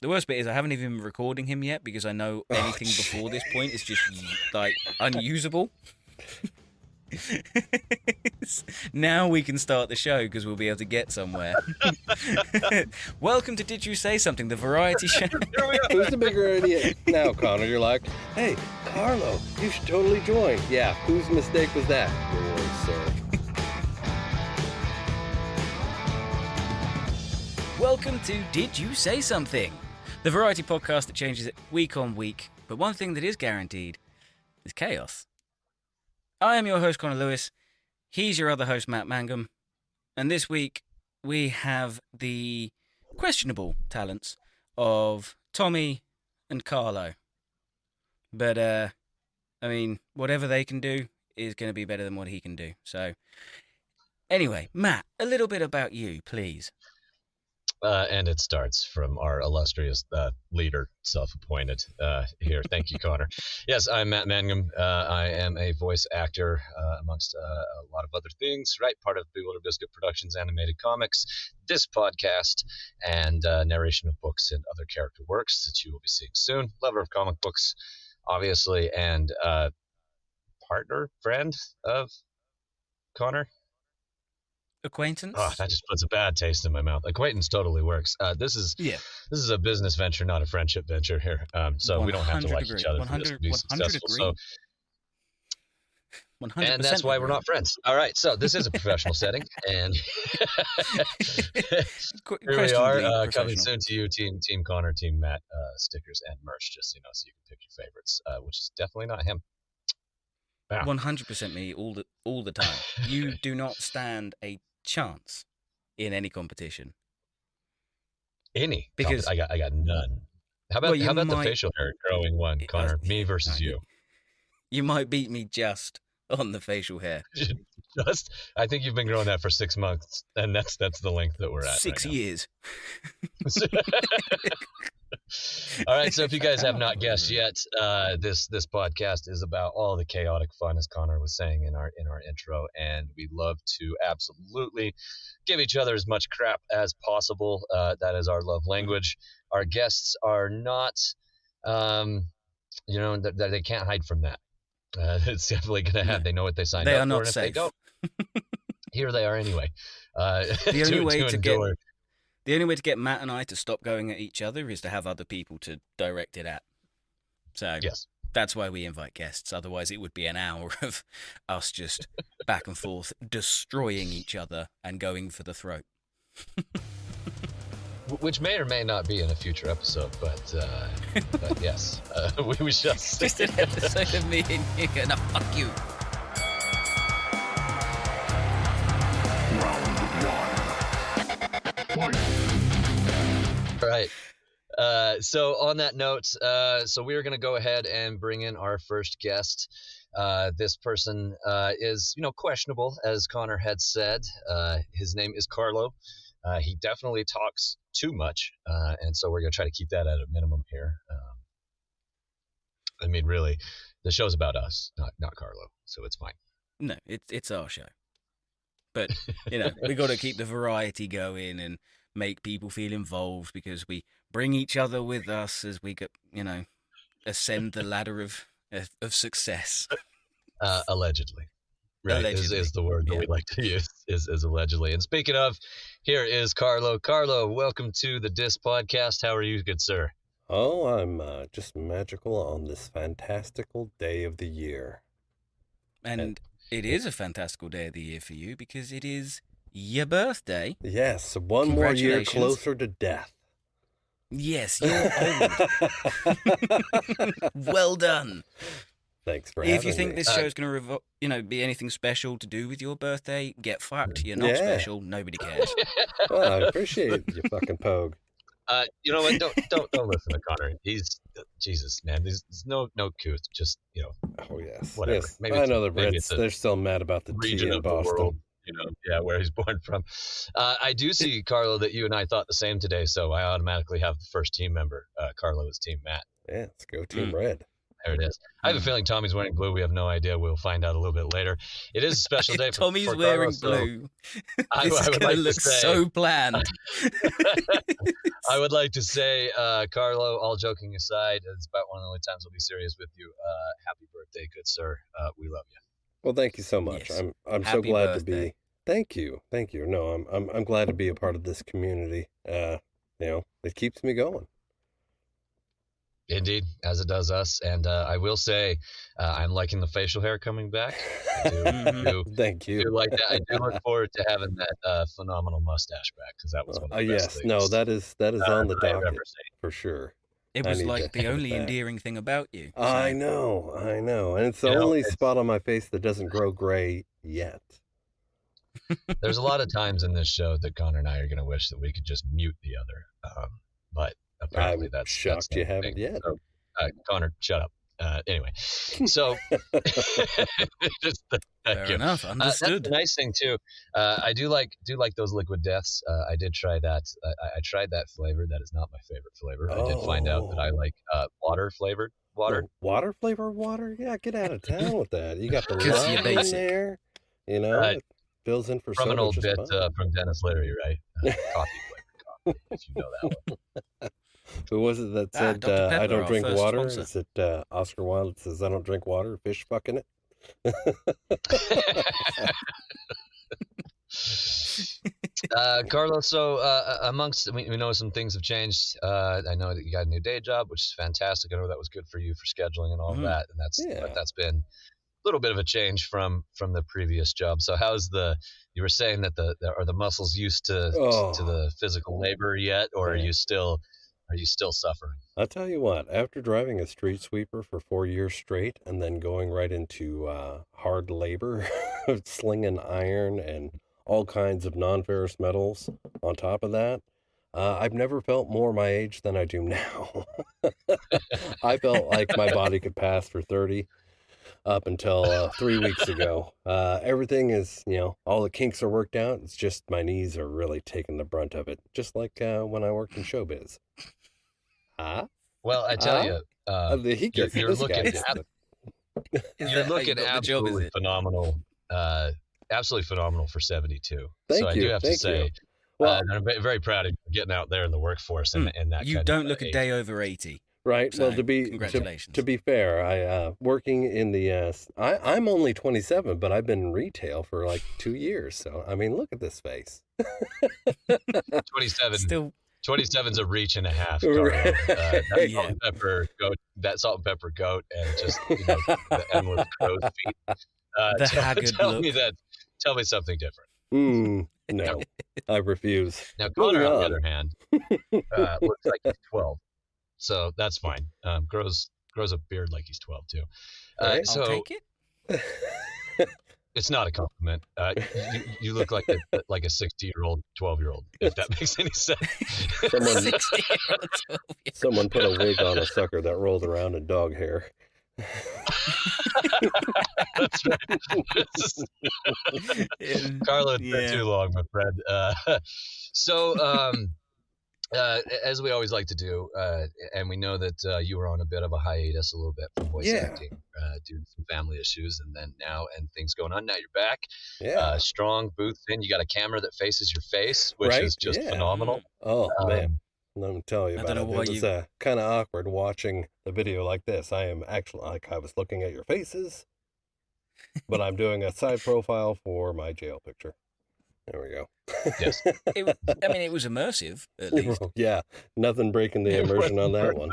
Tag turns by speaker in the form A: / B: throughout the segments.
A: The worst bit is I haven't even been recording him yet because I know anything before this point is just like unusable. Now we can start the show because we'll be able to get somewhere. Welcome to Did You Say Something, the variety show.
B: Who's the bigger idiot? Now, Conor, you're like, hey, Carlo, you should totally join. Yeah, whose mistake was that? Yours, sir.
A: Welcome to Did You Say Something, the variety podcast that changes it week on week, but one thing that is guaranteed is chaos. I am your host, Conor Lewis. He's your other host, Matt Mangum. And this week, we have the questionable talents of Tommy and Carlo. But, I mean, whatever they can do is going to be better than what he can do. So, anyway, Matt, a little bit about you, please.
C: And it starts from our illustrious leader, self-appointed here. Thank you, Conor. Yes, I'm Matt Mangum. I am a voice actor amongst a lot of other things, right? Part of Bewilder Biscuit Productions Animated Comics, this podcast, and narration of books and other character works that you will be seeing soon. Lover of comic books, obviously, and partner, friend of Conor.
A: Acquaintance?
C: Oh, that just puts a bad taste in my mouth. Acquaintance totally works. This is a business venture, not a friendship venture here. So we don't have to like each other for this to be successful. So,
A: 100%
C: and that's why we're not friends. All right, so this is a professional setting, and here we are, coming soon to you, Team Conor, Team Matt, stickers and merch, just so you can pick your favorites, which is definitely not him.
A: Wow. 100% me all the time. You do not stand a chance in any competition. Because
C: I got none. How about the facial hair growing one, Conor? Me versus you.
A: You might beat me just on the facial hair.
C: I think you've been growing that for 6 months, and that's the length that we're at.
A: 6 years.
C: All right, so if you guys have not guessed yet, this podcast is about all the chaotic fun, as Conor was saying in our intro, and we love to absolutely give each other as much crap as possible. That is our love language. Our guests are not, they can't hide from that. It's definitely going to happen. They know what they signed up for.
A: They are not
C: safe.
A: They don't,
C: here they are anyway.
A: The only way to get Matt and I to stop going at each other is to have other people to direct it at. So
C: yes.
A: That's why we invite guests. Otherwise, it would be an hour of us just back and forth, destroying each other and going for the throat.
C: Which may or may not be in a future episode, but yes, we shall see.
A: Just an episode of me and you going, fuck you.
C: All right. So on that note, so we're going to go ahead and bring in our first guest. This person is, questionable, as Conor had said. His name is Carlo. He definitely talks too much, and so we're going to try to keep that at a minimum here. I mean, really, the show's about us, not Carlo, so it's fine.
A: No, it's our show. But, we got to keep the variety going and make people feel involved because we bring each other with us as we get, ascend the ladder of success.
C: Allegedly. Right, is the word that we like to use, is allegedly. And speaking of, here is Carlo. Carlo, welcome to the Dis Podcast. How are you, good sir?
B: Oh, I'm just magical on this fantastical day of the year.
A: And it is a fantastical day of the year for you because it is your birthday.
B: Yes, one more year closer to death.
A: Yes, you're old. Well done.
B: Thanks for having me.
A: If you think this show's going to, be anything special to do with your birthday, get fucked. You're not special. Nobody cares.
B: Well, I appreciate you fucking pogue.
C: You know what? Don't listen to Conor. He's Jesus, man. There's no couth. Just
B: Oh yes,
C: whatever.
B: Yes.
C: Maybe
B: I know the Brits. They're still mad about the tea in Boston.
C: World, where he's born from. I do see, Carlo, that you and I thought the same today, so I automatically have the first team member. Carlo is Team Matt.
B: Yeah, let's go Team Red.
C: There it is. I have a feeling Tommy's wearing blue. We have no idea. We'll find out a little bit later. It is a special day for
A: Tommy's
C: for
A: wearing
C: Carlo,
A: blue.
C: I
A: This is
C: would
A: going
C: like
A: to
C: to
A: look
C: say-
A: so bland.
C: I would like to say, Carlo, all joking aside, it's about one of the only times I'll be serious with you. Happy birthday, good sir. We love you.
B: Well, thank you so much.
A: Yes.
B: I'm so
A: Happy
B: glad to
A: birthday.
B: be. Thank you. No, I'm glad to be a part of this community. It keeps me going.
C: Indeed, as it does us. And I will say, I'm liking the facial hair coming back. I do
B: Thank you.
C: like that. I do look forward to having that phenomenal mustache back, because that was one of the best
B: Yes,
C: things.
B: no, that is on the
C: that I've
B: docket
C: ever seen.
B: for sure.
A: It
B: I
A: was
B: need
A: like
B: to
A: the
B: have
A: only
B: that.
A: endearing thing about you. So.
B: I know, and it's the
C: You know,
B: only
C: it's-
B: spot on my face that doesn't grow gray yet.
C: There's a lot of times in this show that Conor and I are going to wish that we could just mute the other. But apparently
B: I'm
C: that's
B: shocked
C: not
B: you
C: a
B: haven't
C: thing.
B: yet.
C: So, Conor, shut up. Anyway, so just thank
A: Fair
C: you.
A: enough.
C: That's
A: Understood.
C: the nice thing too. I do like those liquid deaths. I did try that. I tried that flavor. That is not my favorite flavor. I did find out that I like water flavored water.
B: Oh, water flavored water? Yeah, get out of town with that. You got the
A: 'Cause you're
B: lime in
A: basic.
B: there. It fills in for
C: From
B: soda
C: an old
B: just
C: bit
B: fine.
C: from Dennis Leary, right? Coffee flavored coffee, if you know that one.
B: Who was it that said,
A: Dr. Pepper,
B: I don't
A: our
B: drink
A: first
B: water?
A: sponsor.
B: Is it Oscar Wilde that says, I don't drink water, fish fucking it?
C: Carlos, so amongst we know some things have changed. I know that you got a new day job, which is fantastic. I know that was good for you for scheduling and all of that, and that's been a little bit of a change from the previous job. So how's you were saying that are the muscles used to the physical labor yet, or are you still suffering?
B: I'll tell you what, after driving a street sweeper for 4 years straight and then going right into hard labor, slinging iron and all kinds of non-ferrous metals on top of that, I've never felt more my age than I do now. I felt like my body could pass for 30 up until 3 weeks ago. Everything is, all the kinks are worked out. It's just my knees are really taking the brunt of it, just like when I worked in showbiz.
C: Well, I tell you, you're looking absolutely phenomenal. Absolutely phenomenal for 72.
B: Thank
C: so I
B: you.
C: do have to say,
B: well,
C: I'm very proud of you for getting out there in the workforce and that.
A: You don't look a day over 80.
B: Right.
A: So,
B: well,
A: congratulations.
B: To be fair, I working in the I'm only 27, but I've been in retail for like 2 years. So I mean, look at this face.
C: 27.
A: Still.
C: 27's a reach and a half. Carlo. That salt and pepper goat, and just the endless crow's feet.
A: The haggard look.
C: Tell me something different.
B: No, I refuse.
C: Now, Conor, on the other hand, looks like he's 12, so that's fine. Grows a beard like he's 12 too.
B: Right.
C: So
A: I'll take it.
C: It's not a compliment. You look like a 60-year-old, 12-year-old, if that makes any sense.
B: Someone put a wig on a sucker that rolled around in dog hair.
C: That's right. Carlo, it's been too long, my friend. As we always like to do, and we know that you were on a bit of a hiatus a little bit from voice acting due to some family issues, and then things going on. Now you're back. Strong, boots in. You got a camera that faces your face, which is just phenomenal.
B: Oh, man. Let me tell you about it. It was kind of awkward watching the video like this. I am actually, I was looking at your faces, but I'm doing a side profile for my jail picture. There we go.
C: Yes.
A: It was immersive, at least.
B: Yeah, nothing breaking the immersion on that one.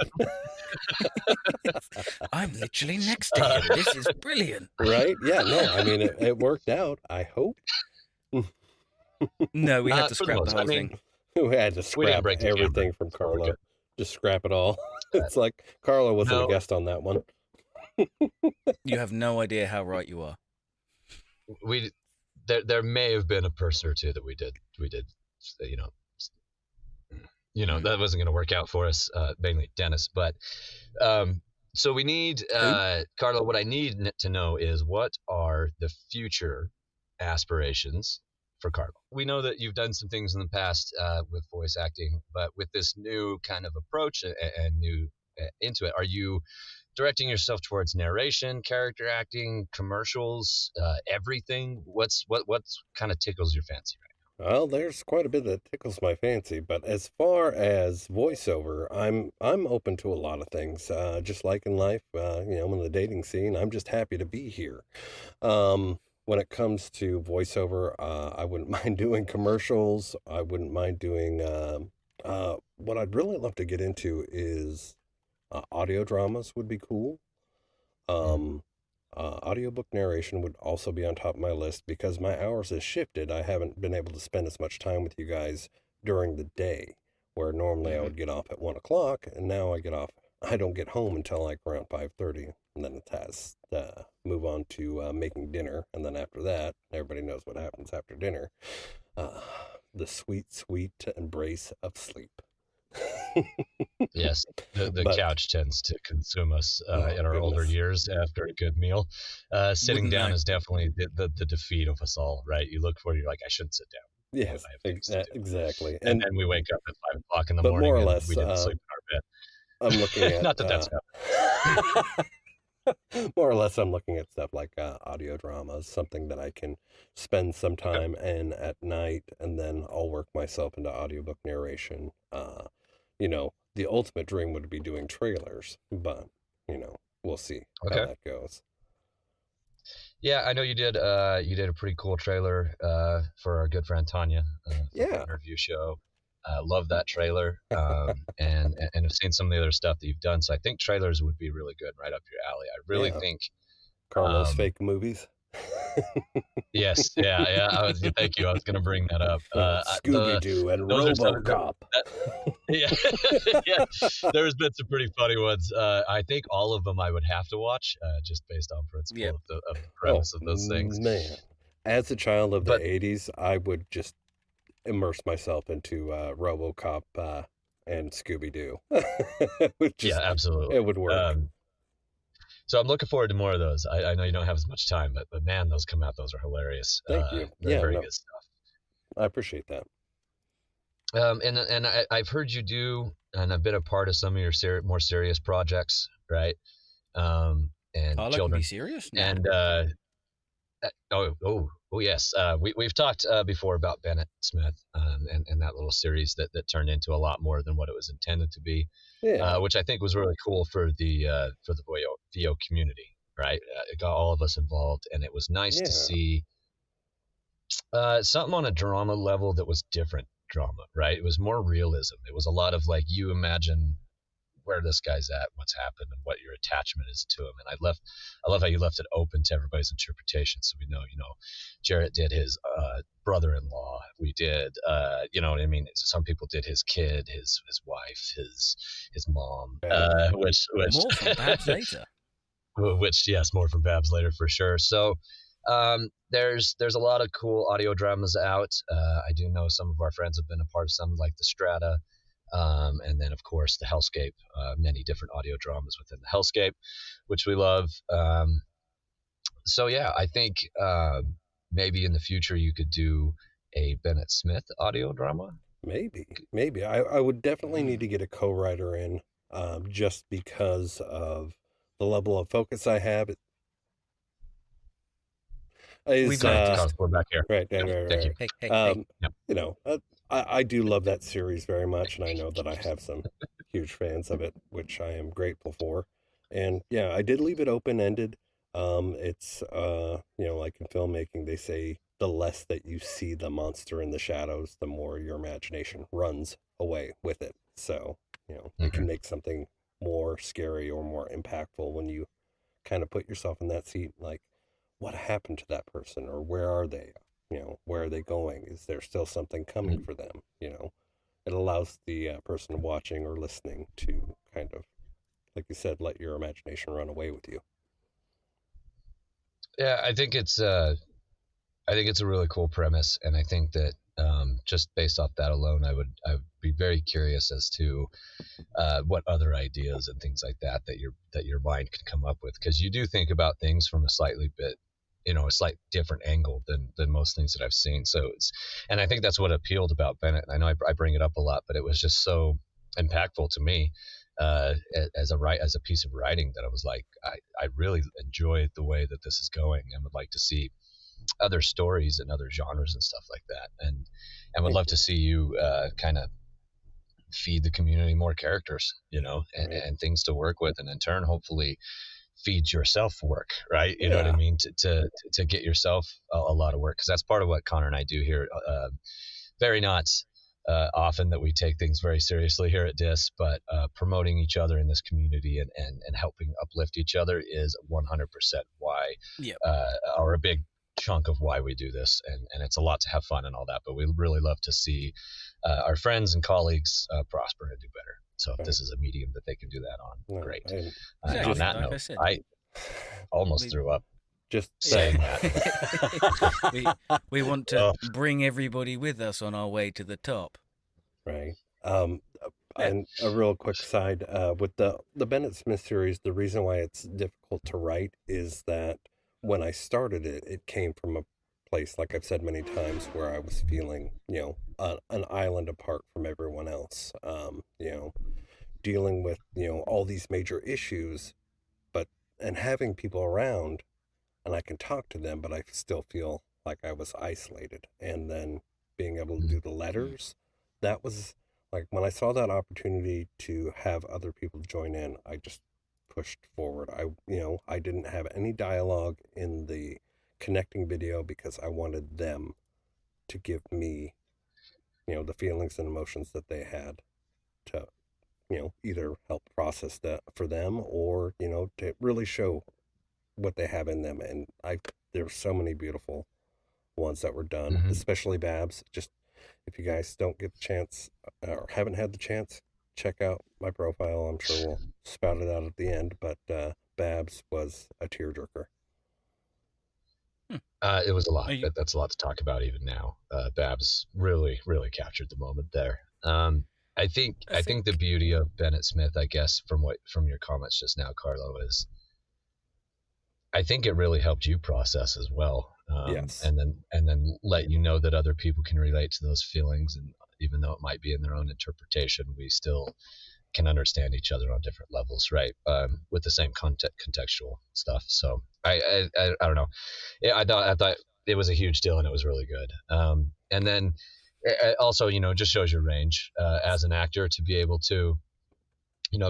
A: I'm literally next to you. This is brilliant.
B: Right? Yeah, no, I mean, it worked out, I hope.
A: No, we had to scrap the whole thing.
B: We had to scrap everything from Carlo. Just scrap it all. It's like Carlo wasn't a guest on that one.
C: You
A: have no idea how right you are.
C: There may have been a person or two that we did, that wasn't going to work out for us, mainly Dennis. But so we need, Carlo, what I need to know is what are the future aspirations for Carlo? We know that you've done some things in the past with voice acting, but with this new kind of approach and new into it, are you directing yourself towards narration, character acting, commercials, everything? What kind of tickles your fancy right
B: Well, there's quite a bit that tickles my fancy, but as far as voiceover, I'm open to a lot of things. Just like in life, in the dating scene, I'm just happy to be here. When it comes to voiceover, I wouldn't mind doing commercials. I wouldn't mind doing. What I'd really love to get into is audio dramas. Would be cool.
C: now?
B: Audiobook narration would also be on top of my list because my hours has shifted. I haven't been able to spend as much time with you guys during the day, where normally I would get off at 1 o'clock, and now I don't get home until like around 5:30, and then it has to move on to making dinner, and then after that, everybody knows what happens after dinner. The sweet, sweet embrace of sleep.
C: Yes, the
B: But
C: couch tends to consume us
B: oh
C: in our older
B: goodness,
C: years after a good meal. Sitting
A: Wouldn't
C: down
A: that
C: is definitely the defeat of us all, right? You look forward, you're like, I shouldn't sit down.
B: yes,
C: I have things to do.
B: exactly,
C: And then we wake up at 5 o'clock in the
B: but more
C: morning
B: or
C: and we
B: less,
C: didn't sleep in
B: I'm looking
C: our bed.
B: at
C: Not that that's happened.
B: more or less, I'm looking at stuff like audio dramas, something that I can spend some
C: Okay.
B: time in at night, and then I'll work myself into audiobook narration. The ultimate dream would be doing trailers, but we'll see how
C: Okay.
B: that goes.
C: Yeah, I know you did. You did a pretty cool trailer for our good friend Tanya for the
B: Yeah,
C: interview show. Love that trailer, and I've seen some of the other stuff that you've done. So I think trailers would be really good, right up your alley. I really
B: yeah.
C: think.
B: Carlo's
C: Um,
B: fake movies.
C: yes, yeah. Thank you. I was going to bring that up.
B: Scooby Doo and
C: Those are some.
B: RoboCop.
C: Yeah, yeah. There's been some pretty funny ones. I think all of them I would have to watch, just based on principle
A: Yep.
C: of the
B: Oh
C: premise of those things.
B: man, as a child of the
C: But
B: '80s, I would just immerse myself into RoboCop and Scooby Doo.
C: yeah, absolutely.
B: It would work.
C: So I'm looking forward to more of those. I know you don't have as much time, but man, those come out. Those are hilarious.
B: Thank you.
C: They're
B: Yeah,
C: very
B: no,
C: good stuff.
B: I appreciate that.
C: And I've heard you do, and I've been a part of some of your more serious projects, right? And
A: Carlo can
C: children.
A: be serious? No.
C: And oh yes, we've talked before about Bennett Smith and that little series that turned into a lot more than what it was intended to be,
B: Yeah,
C: which I think was really cool for the VO community, right? It got all of us involved, and it was nice to
B: yeah,
C: see something on a drama level that was different drama, right? It was more realism. It was a lot of like, you imagine where this guy's at, what's happened, and what your attachment is to him. And I love how you left it open to everybody's interpretation. So we know, Jarrett did his brother-in-law. We did, you know what I mean? Some people did his kid, his wife, his mom,
B: Babs.
C: which
A: More from Babs later.
C: which yes, more from Babs later for sure. So there's a lot of cool audio dramas out. I do know some of our friends have been a part of some, like the Strata. And then, of course, the Hellscape, many different audio dramas within the Hellscape, which we love. So, yeah, I think maybe in the future you could do a Bennett Smith audio drama.
B: Maybe. I would definitely need to get a co-writer in, just because of the level of focus I have.
A: We've noticed.
C: We're back here.
B: Right.
C: Thank you.
A: Hey.
C: Yep.
B: I do love that series very much, and I know that I have some huge fans of it, which I am grateful for. And yeah, I did leave it open-ended. It's like in filmmaking, they say the less that you see the monster in the shadows, the more your imagination runs away with it. So, you can make something more scary or more impactful when you kind of put yourself in that seat, like, what happened to that person, or where are they? Where are they going? Is there still something coming for them? It allows the person watching or listening to kind of, like you said, let your imagination run away with you.
C: Yeah, I think it's a really cool premise, and I think that just based off that alone, I would be very curious as to what other ideas and things like that your mind can come up with, because you do think about things from a slight different angle than most things that I've seen. So and I think that's what appealed about Bennett. I know I bring it up a lot, but it was just so impactful to me as a piece of writing, that I was like, I really enjoy the way that this is going, and would like to see other stories and other genres and stuff like that, and would love to see you kind of feed the community more characters, and things to work with, and in turn hopefully feed yourself work, right? You know what I mean, to get yourself a lot of work, because that's part of what Conor and I do here. Very not often that we take things very seriously here at DIS, but promoting each other in this community and helping uplift each other is 100% why, or a big chunk of why we do this, and it's a lot to have fun and all that, but we really love to see our friends and colleagues prosper and do better. So if this is a medium that they can do that on, great. And on that note, I almost threw up
B: just
C: saying that.
A: we want to bring everybody with us on our way to the top.
B: Right. And a real quick side, with the Bennett Smith series, the reason why it's difficult to write is that when I started it, it came from a place, like I've said many times, where I was feeling, an island apart from everyone else, dealing with, all these major issues, and having people around, and I can talk to them, but I still feel like I was isolated. And then being able to do the letters, that was like, when I saw that opportunity to have other people join in, I just pushed forward. I didn't have any dialogue in the connecting video because I wanted them to give me, the feelings and emotions that they had to, either help process that for them, or, to really show what they have in them. And there's so many beautiful ones that were done, especially Babs. Just, if you guys don't get the chance or haven't had the chance, check out my profile. I'm sure we'll spout it out at the end, but Babs was a tearjerker.
C: It was a lot. That's a lot to talk about even now. Babs really, really captured the moment there. I think the beauty of Bennett Smith, I guess, from your comments just now, Carlo, is I think it really helped you process as well.
B: Yes.
C: And then let you know that other people can relate to those feelings, and even though it might be in their own interpretation, we still can understand each other on different levels, right? With the same contextual stuff. So I don't know. Yeah, I thought it was a huge deal, and it was really good. And then also, just shows your range as an actor to be able to,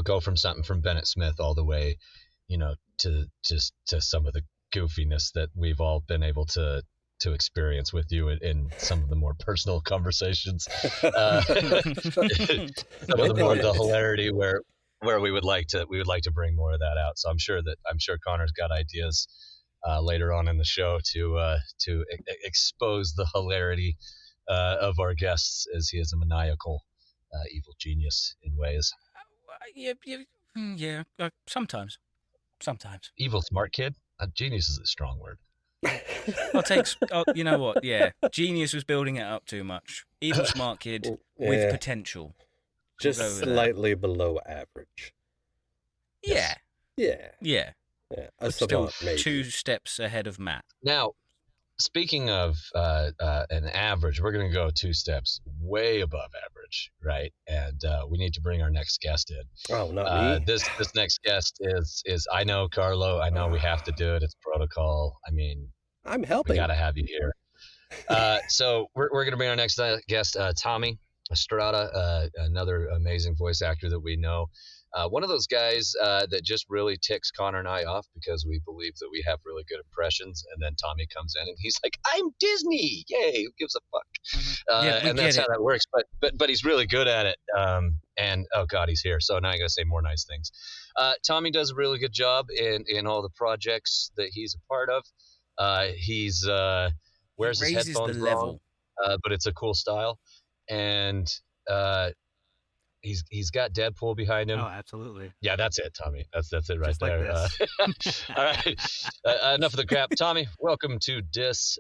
C: go from something from Bennett Smith all the way, to some of the goofiness that we've all been able to experience with you in some of the more personal conversations, some of the hilarity where we would like to bring more of that out. So I'm sure Conor's got ideas later on in the show to expose the hilarity of our guests, as he is a maniacal evil genius in ways.
A: Yeah, sometimes.
C: Evil smart kid. Genius is a strong word.
A: You know what? Yeah, genius was building it up too much. Evil smart kid with potential.
B: Just slightly below average.
A: Yeah.
B: Yeah.
A: Still 2 steps ahead of Matt.
C: Now, speaking of an average, we're going to go 2 steps way above average, right? And we need to bring our next guest in.
B: Oh, not me.
C: This next guest is I know, Carlo. I know we have to do it. It's protocol. I mean,
B: I'm helping.
C: We got to have you here. So we're going to bring our next guest, Tommy Estrada, another amazing voice actor that we know. One of those guys that just really ticks Conor and I off, because we believe that we have really good impressions, and then Tommy comes in and he's like, "I'm Disney, yay! Who gives a fuck?" And that's how that works. But he's really good at it. And oh god, he's here. So now I got to say more nice things. Tommy does a really good job in all the projects that he's a part of. He's wears his headphones wrong, but it's a cool style, and he's got Deadpool behind him.
D: Oh, absolutely.
C: Yeah, that's it, Tommy. That's it right
D: Just
C: there.
D: Like this.
C: All right, enough of the crap. Tommy, welcome to DIS.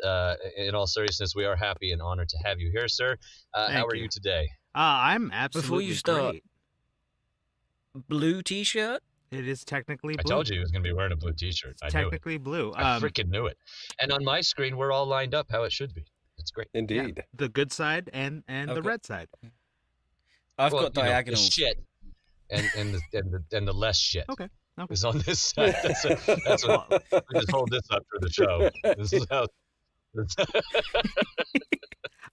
C: In all seriousness, we are happy and honored to have you here, sir. How are you today?
D: I'm absolutely
A: Before you start,
D: great.
A: Blue T-shirt.
D: It is technically blue.
C: I told you he was going to be wearing a blue T-shirt.
D: It's technically blue.
C: I freaking knew it. And on my screen, we're all lined up how it should be. It's great.
B: Indeed.
D: Yeah, the good side and the red side.
A: I've got diagonals.
C: The shit. and the less shit
D: Okay.
C: is on this side. That's what we just hold this up for the show. This is how.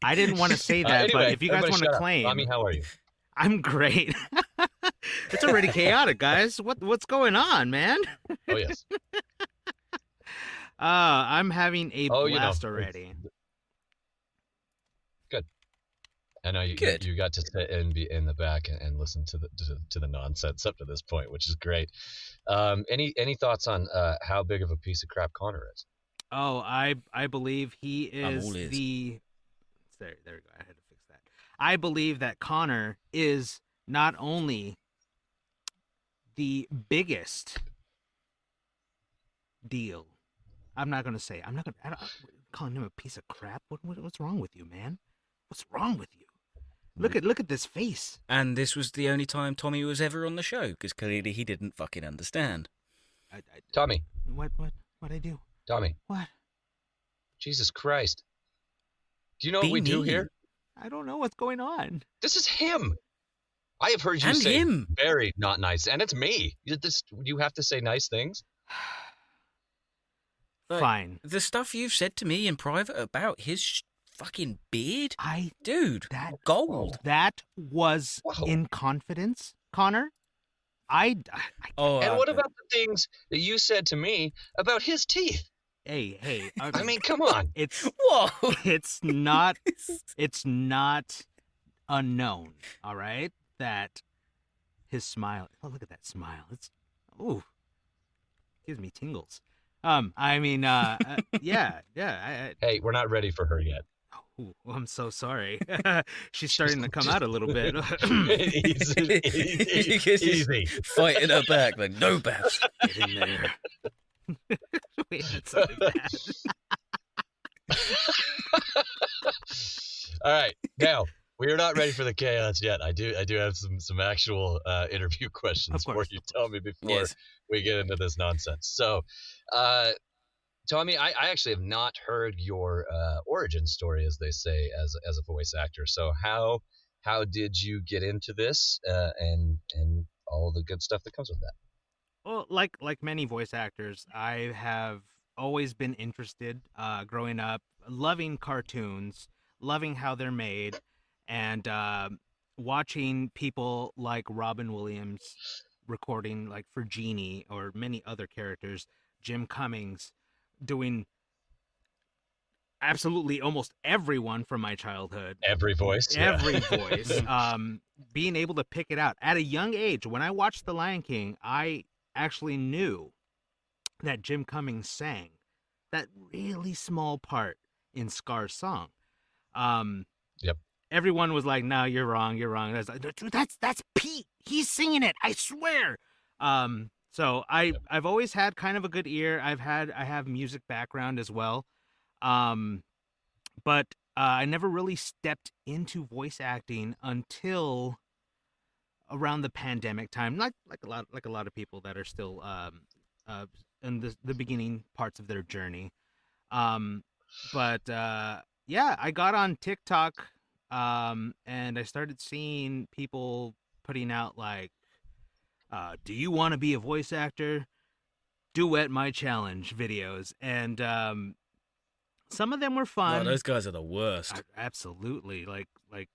D: I didn't want to say that, but
C: Anyway,
D: if you guys want to
C: shut up.
D: claim,
C: Tommy, how are you?
D: I'm great. It's already chaotic, guys. What's going on, man?
C: Oh yes.
D: I'm having a
C: Oh,
D: blast already.
C: Good. I know you got to sit and be in the back and listen to the nonsense up to this point, which is great. Any thoughts on how big of a piece of crap Conor is?
D: Oh, I believe he is
A: all ears.
D: the. There we go. I had to fix that. I believe that Conor is not only the biggest deal. I'm not gonna say. I'm calling him a piece of crap. What's wrong with you, man? What's wrong with you? Look at this face.
A: And this was the only time Tommy was ever on the show, because clearly he didn't fucking understand.
C: Tommy.
D: What I do?
C: Tommy.
D: What?
C: Jesus Christ. Do you know
A: Be
C: what we do
A: mean.
C: here?
D: I don't know what's going on.
C: This is him. I have heard you
A: And
C: say
A: him.
C: very not nice, and it's me. You have to say nice things.
A: Like,
D: Fine.
A: The stuff you've said to me in private about his fucking beard, dude, gold.
D: That was
C: Whoa.
D: in confidence, Conor.
C: And what about the things that you said to me about his teeth?
D: Hey.
C: I mean, come on.
A: Whoa.
D: It's not unknown, all right, that his smile. Oh, look at that smile. Gives me tingles. Yeah.
C: Hey, we're not ready for her yet.
D: Oh, I'm so sorry. She's starting to come out a little bit.
C: Easy.
A: Fighting her back like, no, Babs.
D: Get in there. Wait, that's something bad.
C: All right, now we are not ready for the chaos yet. I do have some actual interview questions for you, Tommy, before we get into this nonsense. So, Tommy, I actually have not heard your origin story, as they say, as a voice actor. So how did you get into this and all the good stuff that comes with that?
D: Well, like many voice actors, I have always been interested growing up, loving cartoons, loving how they're made, and watching people like Robin Williams recording like for Genie or many other characters, Jim Cummings doing absolutely almost everyone from my childhood.
C: Every voice.
D: Being able to pick it out at a young age. When I watched The Lion King, I actually knew that Jim Cummings sang that really small part in Scar's song.
C: Yep.
D: Everyone was like, "No, you're wrong. That's Pete. He's singing it. I swear." So I've always had kind of a good ear. I have music background as well. But I never really stepped into voice acting until around the pandemic time, like a lot of people that are still in the beginning parts of their journey. But I got on TikTok, and I started seeing people putting out like, do you want to be a voice actor? Duet my challenge videos, and some of them were fun.
A: Oh, those guys are the worst.
D: Absolutely, like I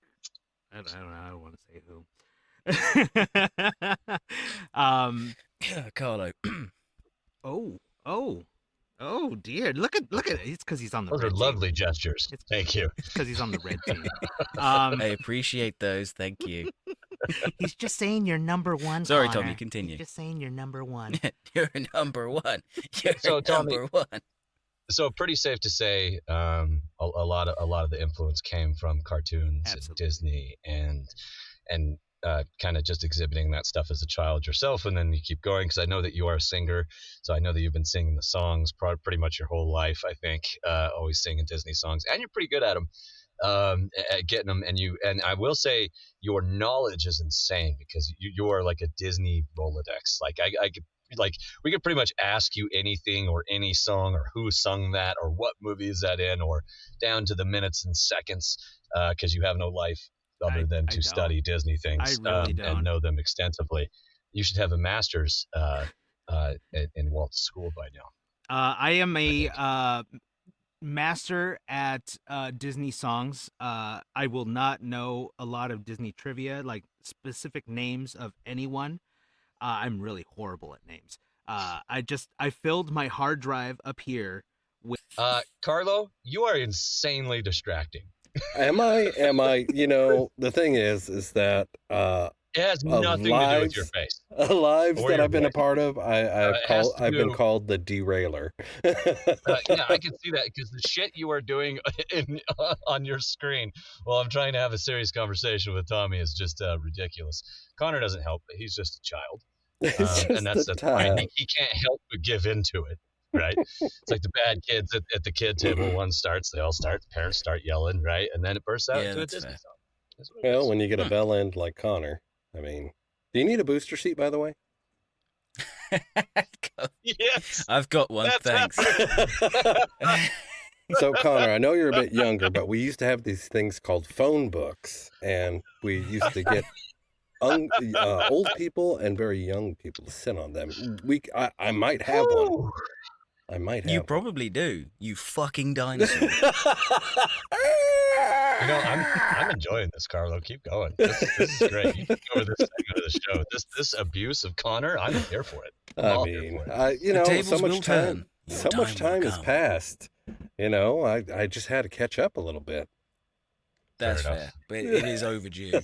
D: don't know. I don't want to say who.
A: Carlo.
D: Oh dear! Look at it. It's because he's on the.
C: Those
D: red
C: are
D: team.
C: lovely gestures. Thank you.
D: It's because he's on the red team.
A: I appreciate those. Thank you.
D: He's just saying you're number one.
A: Sorry,
D: Conor.
A: Tommy. Continue.
D: He's just saying you're number one.
A: You're number one. You're
C: So, Tommy,
A: number one.
C: So pretty safe to say, a lot of the influence came from cartoons and
D: Absolutely.
C: Disney and kind of just exhibiting that stuff as a child yourself, and then you keep going, because I know that you are a singer, so I know that you've been singing the songs pretty much your whole life, I think, always singing Disney songs, and you're pretty good at them, at getting them, and I will say your knowledge is insane, because you are like a Disney Rolodex. Like I could, like, we could pretty much ask you anything or any song or who sung that or what movie is that in, or down to the minutes and seconds, because you have no life. other than
D: I
C: to
D: don't.
C: study Disney things
D: I really don't.
C: and know them extensively. You should have a master's in Walt's school by now.
D: I am
C: think.
D: a master at Disney songs. I will not know a lot of Disney trivia, like specific names of anyone. I'm really horrible at names. I filled my hard drive up here with.
C: Carlo, you are insanely distracting.
B: Am I? You know, the thing is that
C: It has
B: of
C: nothing to do with your face.
B: lives
C: Or
B: that
C: your
B: I've been a
C: voice.
B: part of,
C: It has to
B: I've been
C: do-
B: called the derailer.
C: Yeah, I can see that because the shit you are doing on your screen while I'm trying to have a serious conversation with Tommy is just ridiculous. Connor doesn't help, but he's just a child.
B: It's just
C: And that's
B: the
C: fine.
B: time.
C: He can't help but give into it, right? It's like the bad kids at the kid table. One starts, they all start. The parents start yelling, right? And then it bursts out
A: Yeah,
C: into a
A: that's
C: Disney
A: fair.
C: song. That's what it
B: Well,
C: is.
B: when you get a bell end like Connor, I mean, do you need a booster seat, by the way?
C: Yes,
A: I've got one,
C: that's
A: thanks.
B: So, Connor, I know you're a bit younger, but we used to have these things called phone books, and we used to get old people and very young people to sit on them. I might have one.
C: Ooh.
B: I might have
A: You
B: one.
A: probably do, you fucking dinosaur.
C: You know, I'm enjoying this, Carlo. Keep going. This is great. You keep going with this segment of the show. This abuse of Connor, I'm here for it. I'm
B: I
C: all here
B: mean,
C: for it.
B: you
A: The
B: know,
A: tables
B: so
A: will
B: much time,
A: turn. Your
B: so much
A: time will
B: time has
A: come.
B: passed. You know, I just had to catch up a little bit.
A: That's
C: Fair enough.
A: fair, but it is overdue.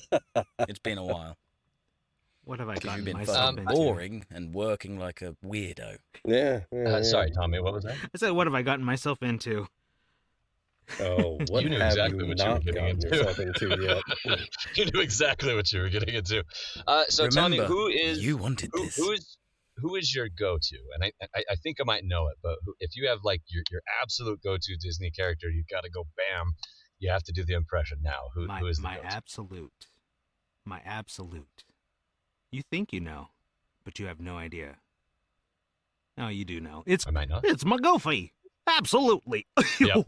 A: It's been a while
D: What have I
A: because you've
D: gotten
A: been
D: myself
A: fucking
D: into?
A: boring and working like a weirdo.
B: Yeah. yeah.
C: Sorry, Tommy. What was that?
D: I said, what have I gotten myself into?
B: Oh, what
C: You knew
B: have
C: exactly
B: you
C: what you were
B: not
C: getting
B: gotten
C: into.
B: yourself into yet?
C: You knew exactly what you were getting into. So,
A: Remember,
C: Tommy, who is
A: you wanted this.
C: who is your go-to? And I think I might know it, but if you have like your absolute go-to Disney character, you got to go bam. You have to do the impression now. Who is the
D: my
C: go-to?
D: absolute? My absolute. You think you know, but you have no idea. No, you do know.
C: I might not.
D: It's my Goofy. Absolutely.
C: Yep.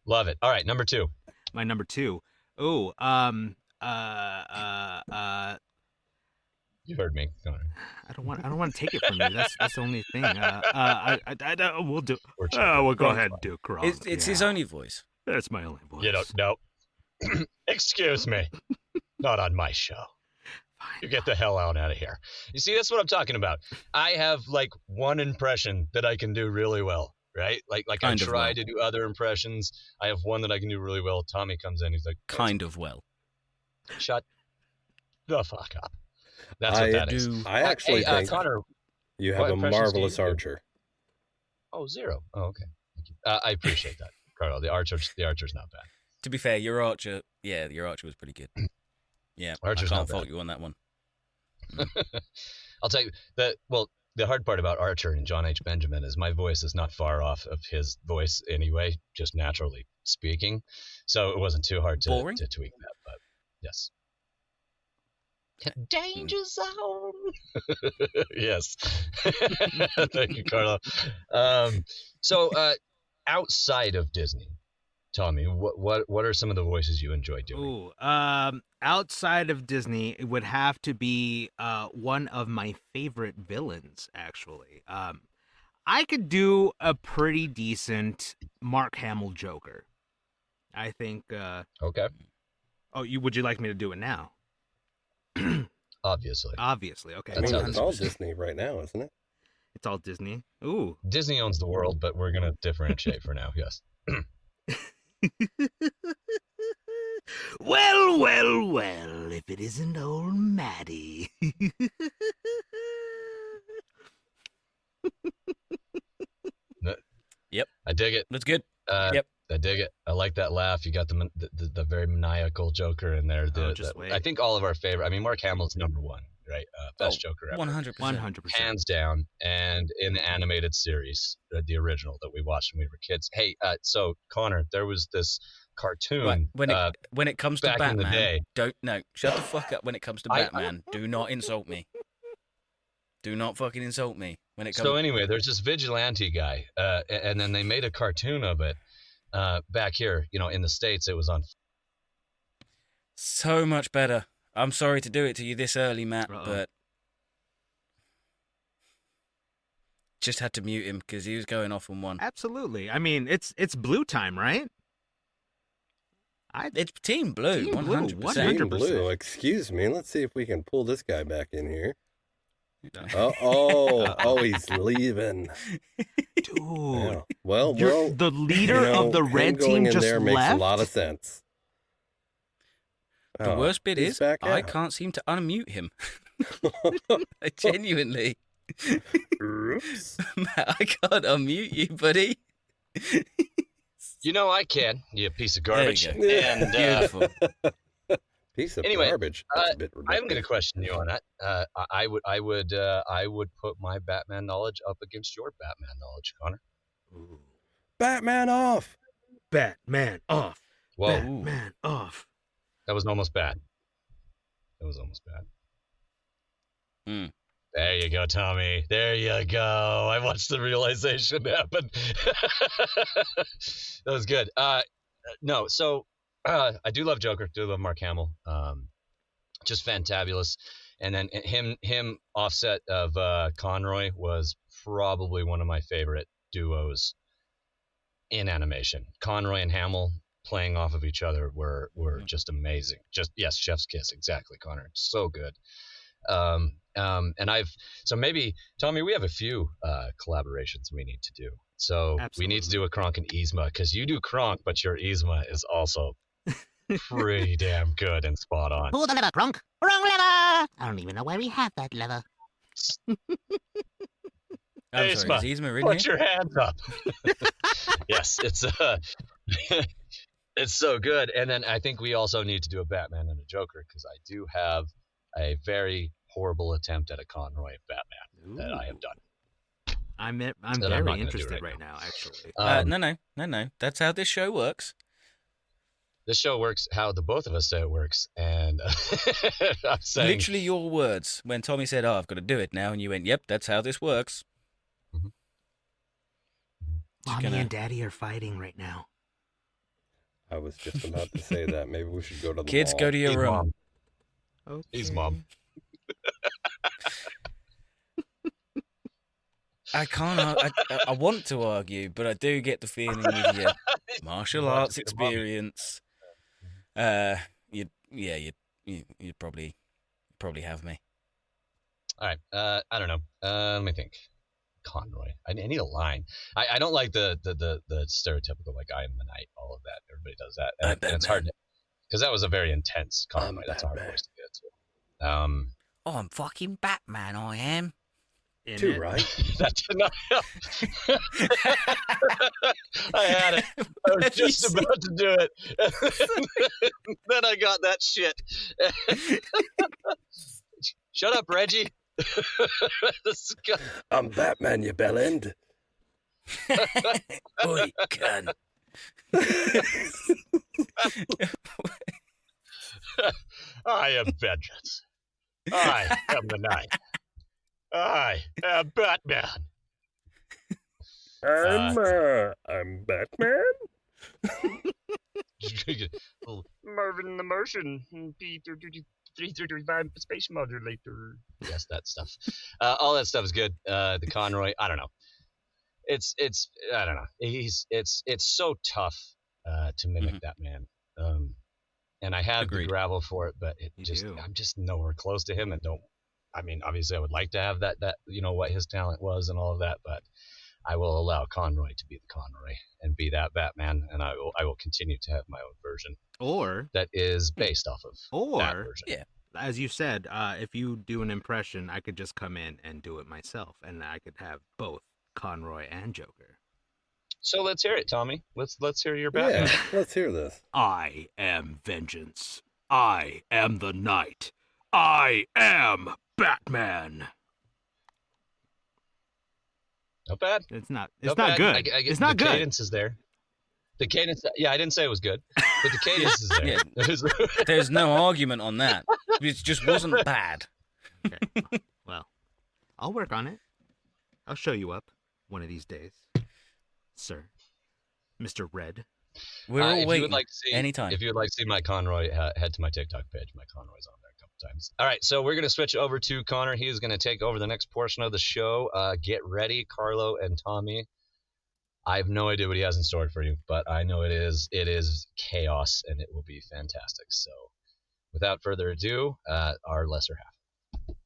C: Love it. All right, number 2.
D: My number 2. Oh,
C: You heard me, Connor.
D: I don't want to take it from you. That's the only thing. We'll do.
C: We're
D: We'll go
A: Gronk.
D: ahead and do Gronk.
A: It's his only voice.
D: That's my only voice.
C: You don't know. Excuse me. Not on my show.
D: Fine.
C: You get the hell out of here. You see, that's what I'm talking about. I have like one impression that I can do really well, right? Like
A: Kind
C: I
A: of
C: try
A: well.
C: to do other impressions. I have one that I can do really well. Tommy comes in, he's like,
A: Kind of well.
C: shut the fuck up. That's what that is.
B: I actually
C: hey,
B: think
C: Connor.
B: you
C: what
B: have a
C: impressions do you
B: marvelous
C: do?
B: archer.
C: Oh, 0. Oh, okay. Thank you. I appreciate that, Carlo. The archer's not bad.
A: To be fair, your archer was pretty good. Yeah,
C: Archer's
A: I
C: not
A: can't fault
C: bad.
A: you on that one.
C: I'll tell you that. Well, the hard part about Archer and John H. Benjamin is my voice is not far off of his voice anyway, just naturally speaking. So it wasn't too hard to tweak that. But yes. Danger zone. Yes. Thank you, Carlo. So outside of Disney, Tommy, what are some of the voices you enjoy doing?
D: Ooh, outside of Disney, it would have to be one of my favorite villains. Actually, I could do a pretty decent Mark Hamill Joker. I think.
C: Okay.
D: Oh, would you like me to do it now?
C: Obviously.
D: Obviously, okay.
B: I mean,
C: That's
B: it's all Disney right now, isn't it?
D: It's all Disney. Ooh.
C: Disney owns the world, but we're gonna differentiate for now. Yes.
D: Well, if it isn't old Maddie.
A: Yep.
C: I dig it.
A: That's good.
C: Yep. I dig it. I like that laugh. You got the very maniacal Joker in there.
D: Wait.
C: I think all of our favorite. I mean, Mark Hamill's number 1, right? Best Joker ever.
A: 100%.
D: 100%.
C: Hands down. And in the animated series, the original that we watched when we were kids. Hey, so Connor, there was this cartoon.
A: Right. When it comes to
C: back in the
A: Batman,
C: day.
A: shut the fuck up. When it comes to Batman, do not insult me. Do not fucking insult me when it comes.
C: So anyway, there's this vigilante guy, and then they made a cartoon of it back here. You know, in the States, it was on
A: So much better. I'm sorry to do it to you this early, Matt, but just had to mute him because he was going off on one.
D: Absolutely. I mean, it's blue time, right?
A: It's Team Blue,
D: Team Blue,
A: 100%.
B: Team
D: 100%.
B: Blue, excuse me. Let's see if we can pull this guy back in here. He's leaving.
D: Dude.
B: Yeah. Well,
D: the leader of the red
B: going
D: team
B: in
D: just
B: there
D: left.
B: makes a lot of sense.
A: The worst bit
B: he's
A: is
B: back
A: I
B: out.
A: can't seem to unmute him. Genuinely.
B: Oops.
A: Matt, I can't unmute you, buddy.
C: You know I can, you piece of
A: There you
C: garbage.
A: go.
C: And
A: Beautiful.
B: Piece of
C: Anyway,
B: garbage. That's a bit
C: I'm
B: ridiculous.
C: going to question you on that. I would put my Batman knowledge up against your Batman knowledge, Connor.
D: Ooh.
B: Batman off.
D: Batman off.
C: Whoa,
D: Batman off.
C: that was almost bad. That was almost bad.
A: Mm.
C: There you go, Tommy. There you go. I watched the realization happen. That was good. No, so I do love Joker. Do love Mark Hamill. Just fantabulous. And then him offset of Conroy was probably one of my favorite duos in animation. Conroy and Hamill playing off of each other were just amazing. Just yes, chef's kiss, exactly, Connor. So good. And maybe Tommy, we have a few collaborations we need to do. So
D: Absolutely.
C: we need to do a Kronk and Yzma, because you do Kronk, but your Yzma is also pretty damn good and spot on.
E: Pull the lever, Kronk. Wrong lever! I don't even know where we have that lever.
A: I'm
C: Hey,
A: sorry, is Yzma in
C: Put
A: here?
C: your hands up. Yes, it's it's so good. And then I think we also need to do a Batman and a Joker, because I do have a very horrible attempt at a Conroy Batman that I have done.
D: I'm
C: That I'm
D: very
C: not gonna do
D: interested
C: right
D: right now, actually.
A: No. That's how this show works.
C: This show works how the both of us say it works, and I'm saying
A: Literally your words. When Tommy said, "Oh, I've got to do it now," and you went, "Yep, that's how this works."
D: Mommy
A: gonna-
D: and Daddy are fighting right now.
B: I was just about to say that. Maybe we should go to the
A: Kids,
B: mall.
A: go to your
C: He's
A: room.
C: mom.
D: Okay.
C: He's mom.
A: I can't. I want to argue, but I do get the feeling with your martial
C: You want
A: arts
C: to be the mommy.
A: experience. You'd probably have me.
C: All right. I don't know. Let me think. Conroy. I need a line. I don't like the stereotypical, like, I am the knight, all of that. Everybody does that.
A: I'm
C: And it's hard because that was a very intense Conroy.
B: I'm
C: That's a hard
B: Batman.
C: voice to get to.
A: Oh, I'm fucking Batman. I am.
D: In
B: Two,
D: it.
B: right?
C: That did not help. I had it. I was just about to do it. Then I got that shit. Shut up, Reggie. This guy-
B: I'm Batman, you bellend.
A: Boy, can.
C: I am vengeance. I am the knight. I am Batman.
B: I'm Batman.
C: Marvin the Martian, P335 space modulator. Yes, that stuff. All that stuff is good. The Conroy, I don't know. It's I don't know. It's so tough to mimic that man. And I have
A: Agreed.
C: the gravel for it, but
D: You do.
C: I'm just nowhere close to him, and don't. I mean, obviously, I would like to have that what his talent was and all of that, but I will allow Conroy to be the Conroy and be that Batman, and I will continue to have my own version
D: Or,
C: that is based off of that version.
A: yeah.
D: as you said, if you do an impression, I could just come in and do it myself, and I could have both Conroy and Joker.
C: So let's hear it, Tommy. Let's hear your Batman.
B: Yeah, let's hear this.
D: I am vengeance. I am the knight. I am Batman.
C: Not bad.
D: It's not
C: Not
D: good.
C: bad. I
D: It's not
C: the
D: good.
C: cadence is there. The cadence. Yeah, I didn't say it was good, but the cadence is there.
A: Yeah. There's no argument on that. It just wasn't bad.
D: Okay. Well, I'll work on it. I'll show you up one of these days, sir. Mr. Red.
A: We're all
C: If you
A: waiting.
C: would like to see,
A: anytime.
C: If you would like to see my Conroy, head to my TikTok page. My Conroy's on there a couple times. All right, so we're going to switch over to Conor. He is going to take over the next portion of the show. Get ready, Carlo and Tommy. I have no idea what he has in store for you, but I know it is chaos, and it will be fantastic. So without further ado, our lesser half.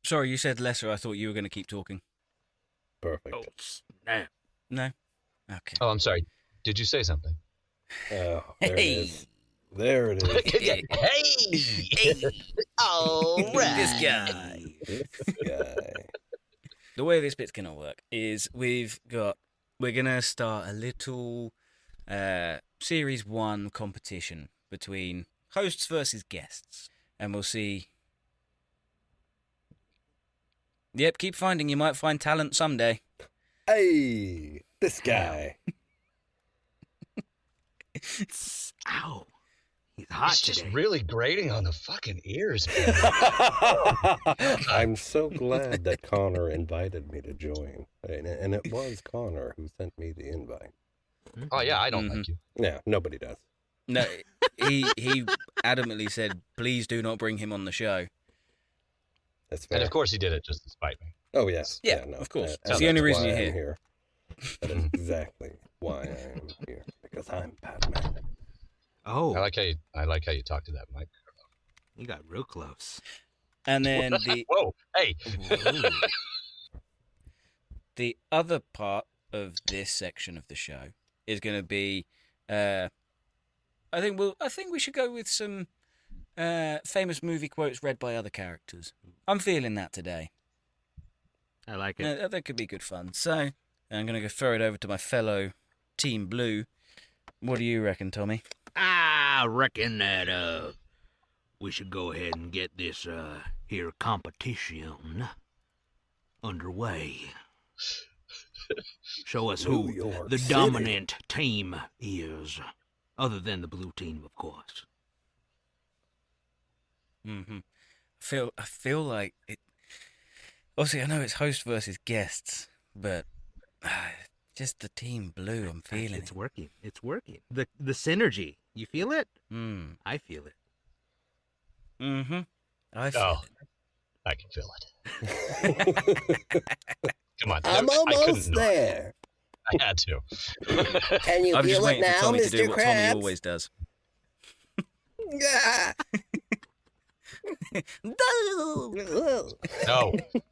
A: Sorry, you said lesser. I thought you were going to keep talking.
B: Perfect.
D: Oh, snap.
A: No? Okay.
C: Oh, I'm sorry. Did you say something?
B: Oh, there
A: Hey.
B: it is. There it is.
C: Hey! All right.
A: This guy.
B: This guy.
A: The way this bit's going to work is we're going to start a little Series 1 competition between hosts versus guests. And we'll see. Yep, keep finding. You might find talent someday.
B: Hey, this guy.
D: Ow. He's hot
C: It's
D: today.
C: just really grating on the fucking ears, man.
B: I'm so glad that Conor invited me to join. And it was Conor who sent me the invite.
C: Oh, yeah, I don't
A: Mhm.
C: like you.
B: Yeah, nobody does.
A: No, he adamantly said, please do not bring him on the show.
B: That's fair.
C: And of course he did it just to spite me.
B: Oh, yes.
A: Yeah,
B: no,
A: of course.
B: that-
A: That's the only
B: that's
A: reason
B: why
A: you're
B: I'm
A: here.
B: That is exactly why I am here. Because I'm Batman.
D: Oh,
C: I like how you talk to that mic.
D: you got real close.
A: And then
C: Whoa, hey.
A: the other part of this section of the show is going to be, I think we should go with some famous movie quotes read by other characters. I'm feeling that today.
D: I like it.
A: That could be good fun. So I'm going to go throw it over to my fellow Team Blue. What do you reckon, Tommy?
D: I reckon that we should go ahead and get this here competition underway. Show us
B: New
D: who
B: York
D: the
B: City.
D: dominant team is, other than the blue team, of course.
A: Mm-hmm. I feel like it. Obviously, I know it's host versus guests, but just the Team Blue. I'm feeling
D: It's
A: it.
D: working. It's working. The synergy. You feel it?
A: Mm.
D: I feel it.
A: Mm-hmm. I feel
C: Oh,
A: it.
C: I can feel it. Come on.
B: I'm
C: I couldn't
B: almost
C: not.
B: there.
C: I had to.
B: Can you
A: I'm just
B: feel it
A: waiting for
B: now,
A: Tommy to do
B: Mr.
A: what Tommy
B: Krabs?
A: always does.
B: Ah.
C: No.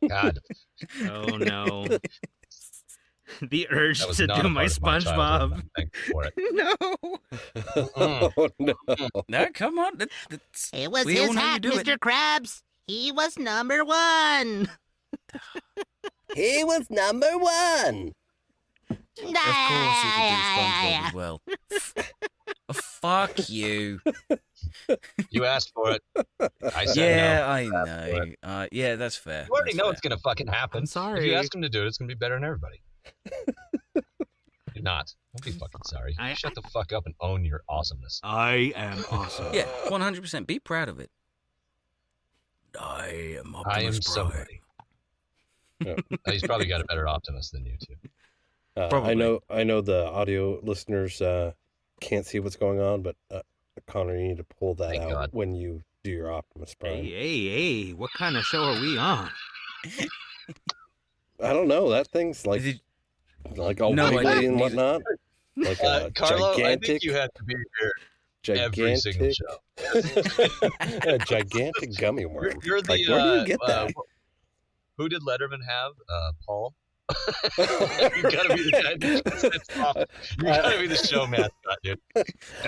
C: God.
D: Oh no. The urge
C: That was
D: to
C: not
D: do
C: a
D: my
C: part of my childhood.
D: SpongeBob.
C: I'm thankful for it.
D: No.
B: Oh, no.
A: No, come on.
E: It was
A: We all
E: his
A: know you
E: hat,
A: do it.
E: Mr. Krabs. He was number one.
B: He was number one.
A: Of course you can do SpongeBob as well. Oh, fuck you.
C: You asked for it. I said
A: Yeah,
C: no.
A: I
C: for
A: know. Yeah, that's fair.
C: You already
A: That's
C: know
A: fair.
C: it's going to fucking happen.
D: I'm sorry.
C: If you ask him to do it, it's going to be better than everybody. You're not. Don't be fucking sorry. Shut the fuck up and own your awesomeness.
D: I am awesome.
A: Yeah, 100%. Be proud of it. I am Optimus
C: I am
A: Prime.
C: somebody. He's probably got a better Optimus than you two.
A: Probably.
B: I know the audio listeners can't see what's going on, but Conor, you need to pull that
C: Thank
B: out
C: God.
B: when you do your Optimus Prime.
D: Hey, what kind of show are we on?
B: I don't know. That thing's like
A: Is it-
B: all
A: No, I
B: wiggly
A: didn't
B: and
A: need it.
B: whatnot. Like a
C: Carlo,
B: gigantic,
C: I think you had to be here every single
B: gigantic,
C: show.
B: a gigantic gummy worm.
C: You're the,
B: Like, where do you get that?
C: Who did Letterman have? Paul? You gotta be the guy that sits off. You gotta be the show mascot, dude.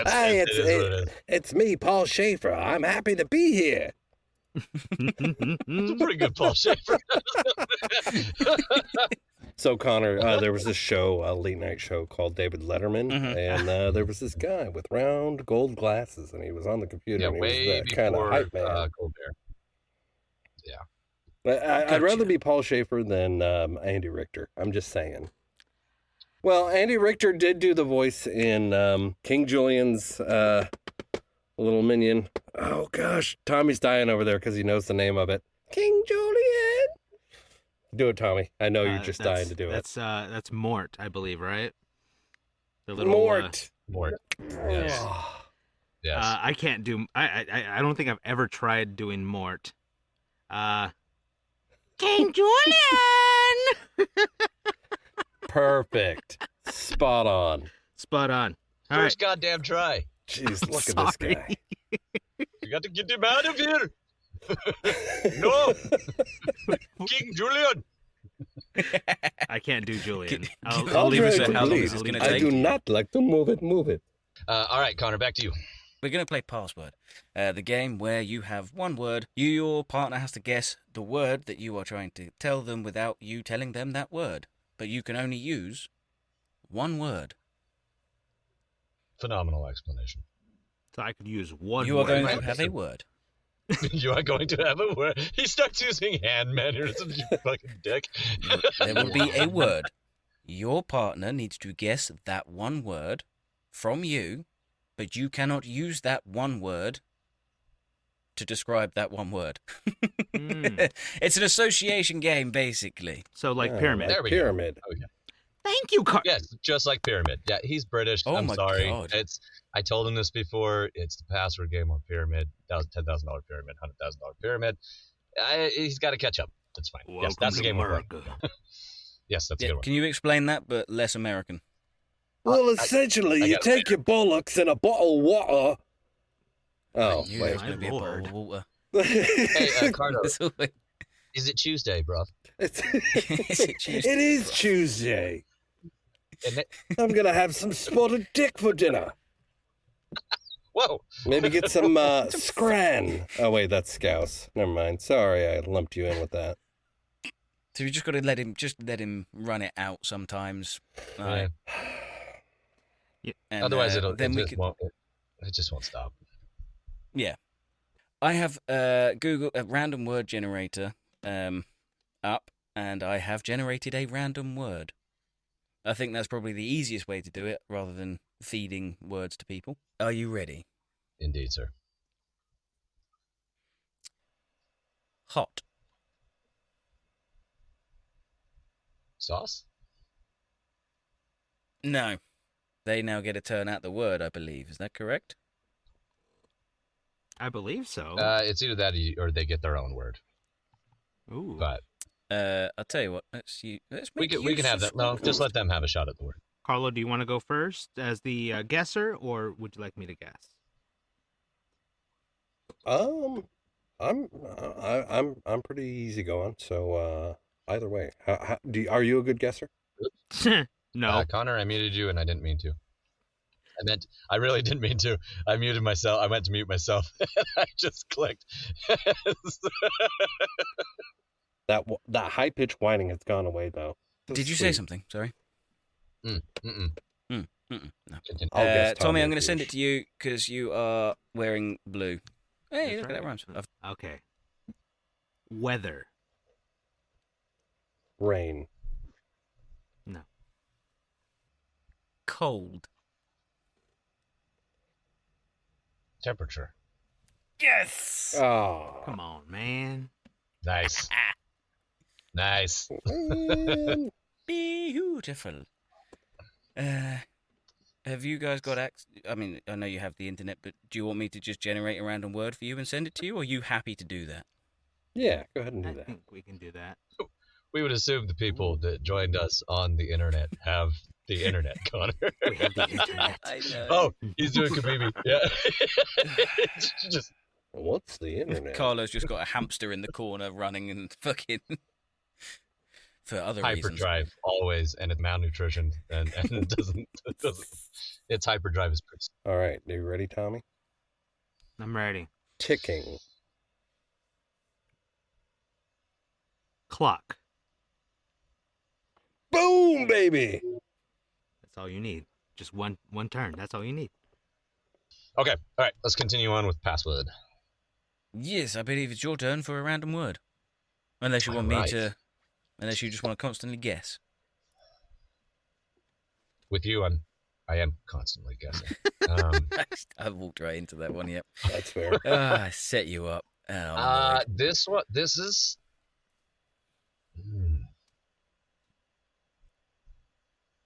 B: Hey,
C: It is what it is.
B: it's me, Paul Schaefer. I'm happy to be here.
C: It's a pretty good Paul Schaefer.
B: So, Conor, there was this show, a late night show called David Letterman,
A: Mhm.
B: and there was this guy with round gold glasses, and he was on the computer,
C: Yeah,
B: and he
C: way
B: was the kind of
C: before
B: hype man.
C: Colbert. Yeah.
B: I'd rather
A: Gotcha.
B: be Paul Schaefer than Andy Richter. I'm just saying. Well, Andy Richter did do the voice in King Julian's little minion. Oh, gosh. Tommy's dying over there because he knows the name of it. King Julian. Do it, Tommy. I know you're just dying to do it.
D: That's Mort, I believe, right? The little
B: Mort.
C: Mort. Yes.
B: Ah.
C: Yes.
D: I can't do. I don't think I've ever tried doing Mort.
E: King Julian!
B: Perfect. Spot on.
D: Spot on. All right.
C: First goddamn try.
B: Jeez, look at this
D: Sorry.
B: guy.
C: You got to get him out of here. No. King Julian.
D: I can't do Julian.
A: Can-
D: I'll leave it
B: Andre,
D: at
A: how long
B: please.
A: is this gonna
B: I
A: take?
B: do not like to move it. Move it.
C: All right, Connor, back to you.
A: We're going to play Password, the game where you have one word. Your partner has to guess the word that you are trying to tell them without you telling them that word. But you can only use one word.
C: Phenomenal explanation.
D: So I could use one.
A: You are
D: word.
A: going to have a word.
C: You are going to have a word. He starts using hand mannerisms, you fucking dick.
A: There will be a word. Your partner needs to guess that one word from you, but you cannot use that one word to describe that one word. It's an association game, basically.
D: So like
B: Yeah,
D: pyramid.
C: There we go.
B: Pyramid.
C: Okay.
D: Thank you, Car.
C: Yes, just like Pyramid. Yeah, he's British.
A: Oh
C: I'm
A: my
C: sorry.
A: God.
C: I told him this before. It's the password game on Pyramid. That was $10,000 Pyramid, $100,000 Pyramid. He's got to catch up. That's fine. Yes,
D: Welcome
C: that's
D: to
C: the game we're playing.
D: America.
C: Yes, that's a
A: Yeah,
C: good one.
A: can you explain that, but less American?
B: Well,
C: I
B: essentially, you
C: got it
B: take your bollocks in a bottle of water. Oh,
A: I knew there
B: wait.
A: was going to be a
D: My
A: bottle of water.
C: Hey, Carlo,
A: That's always-
C: is it Tuesday, bro?
B: It's,
A: Is it Tuesday?
B: it is Tuesday.
C: And
B: I'm going to have some spotted dick for dinner.
C: whoa.
B: Maybe get some scran. Oh, wait, that's scouse. Never mind. Sorry, I lumped you in with that.
A: So you just got to let him run it out sometimes.
C: Yeah.
A: And,
C: Otherwise, it
A: then we
C: just
A: could,
C: won't. It just won't stop.
A: yeah. I have Google a random word generator up, and I have generated a random word. I think that's probably the easiest way to do it, rather than feeding words to people. Are you ready?
C: Indeed, sir.
A: Hot.
C: Sauce?
A: No. They now get to turn out the word, I believe. Is that correct?
D: I believe so.
C: It's either that or they get their own word.
D: Ooh.
C: But
A: I'll tell you what. Let's
C: we
A: make
C: can have that. No, just let them have a shot at the word.
D: Carlo, do you want to go first as the guesser, or would you like me to guess?
B: I'm pretty easygoing. So either way, are you a good guesser?
D: No.
C: Connor, I muted you, and I didn't mean to. I really didn't mean to. I muted myself. I went to mute myself. I just clicked.
B: That high pitched whining has gone away though.
A: Did you say something? Sorry.
C: Mm-mm.
A: No.
C: Continue.
B: I'll guess
A: Tommy, I'm
B: if
A: going to
B: you
A: send
B: wish.
A: it to you because you are wearing blue. Hey,
D: That's
A: look at that
D: right.
A: rhymes.
D: Okay. Weather.
B: Rain.
D: No.
A: Cold.
C: Temperature.
A: Yes.
B: Oh.
D: Come on, man.
C: Nice. Nice.
A: Beautiful. Have you guys got I mean, I know you have the internet, but do you want me to just generate a random word for you and send it to you, or are you happy to do that?
B: Yeah, go ahead and
D: I
B: do that.
D: think we can do that.
C: We would assume the people that joined us on the internet have the internet, Connor.
D: We have the internet.
A: I know.
C: Oh, he's doing Kabibi. Yeah. Just
B: What's the internet?
A: Carlo's just got a hamster in the corner running and fucking for other reasons.
C: hyperdrive always, and it's malnutrition, and it doesn't. Its hyperdrive is pretty.
B: All right, are you ready, Tommy?
D: I'm ready.
B: Ticking.
D: Clock.
B: Boom, baby.
D: That's all you need. Just one turn. That's all you need.
C: Okay, all right. Let's continue on with password.
A: Yes, I believe it's your turn for a random word. Unless you want me
C: Alright.
A: to, unless you just want to constantly guess.
C: With you, I am constantly guessing.
A: I walked right into that one. Yep.
B: That's fair.
A: I set you up. Oh, I'm annoyed.
C: This is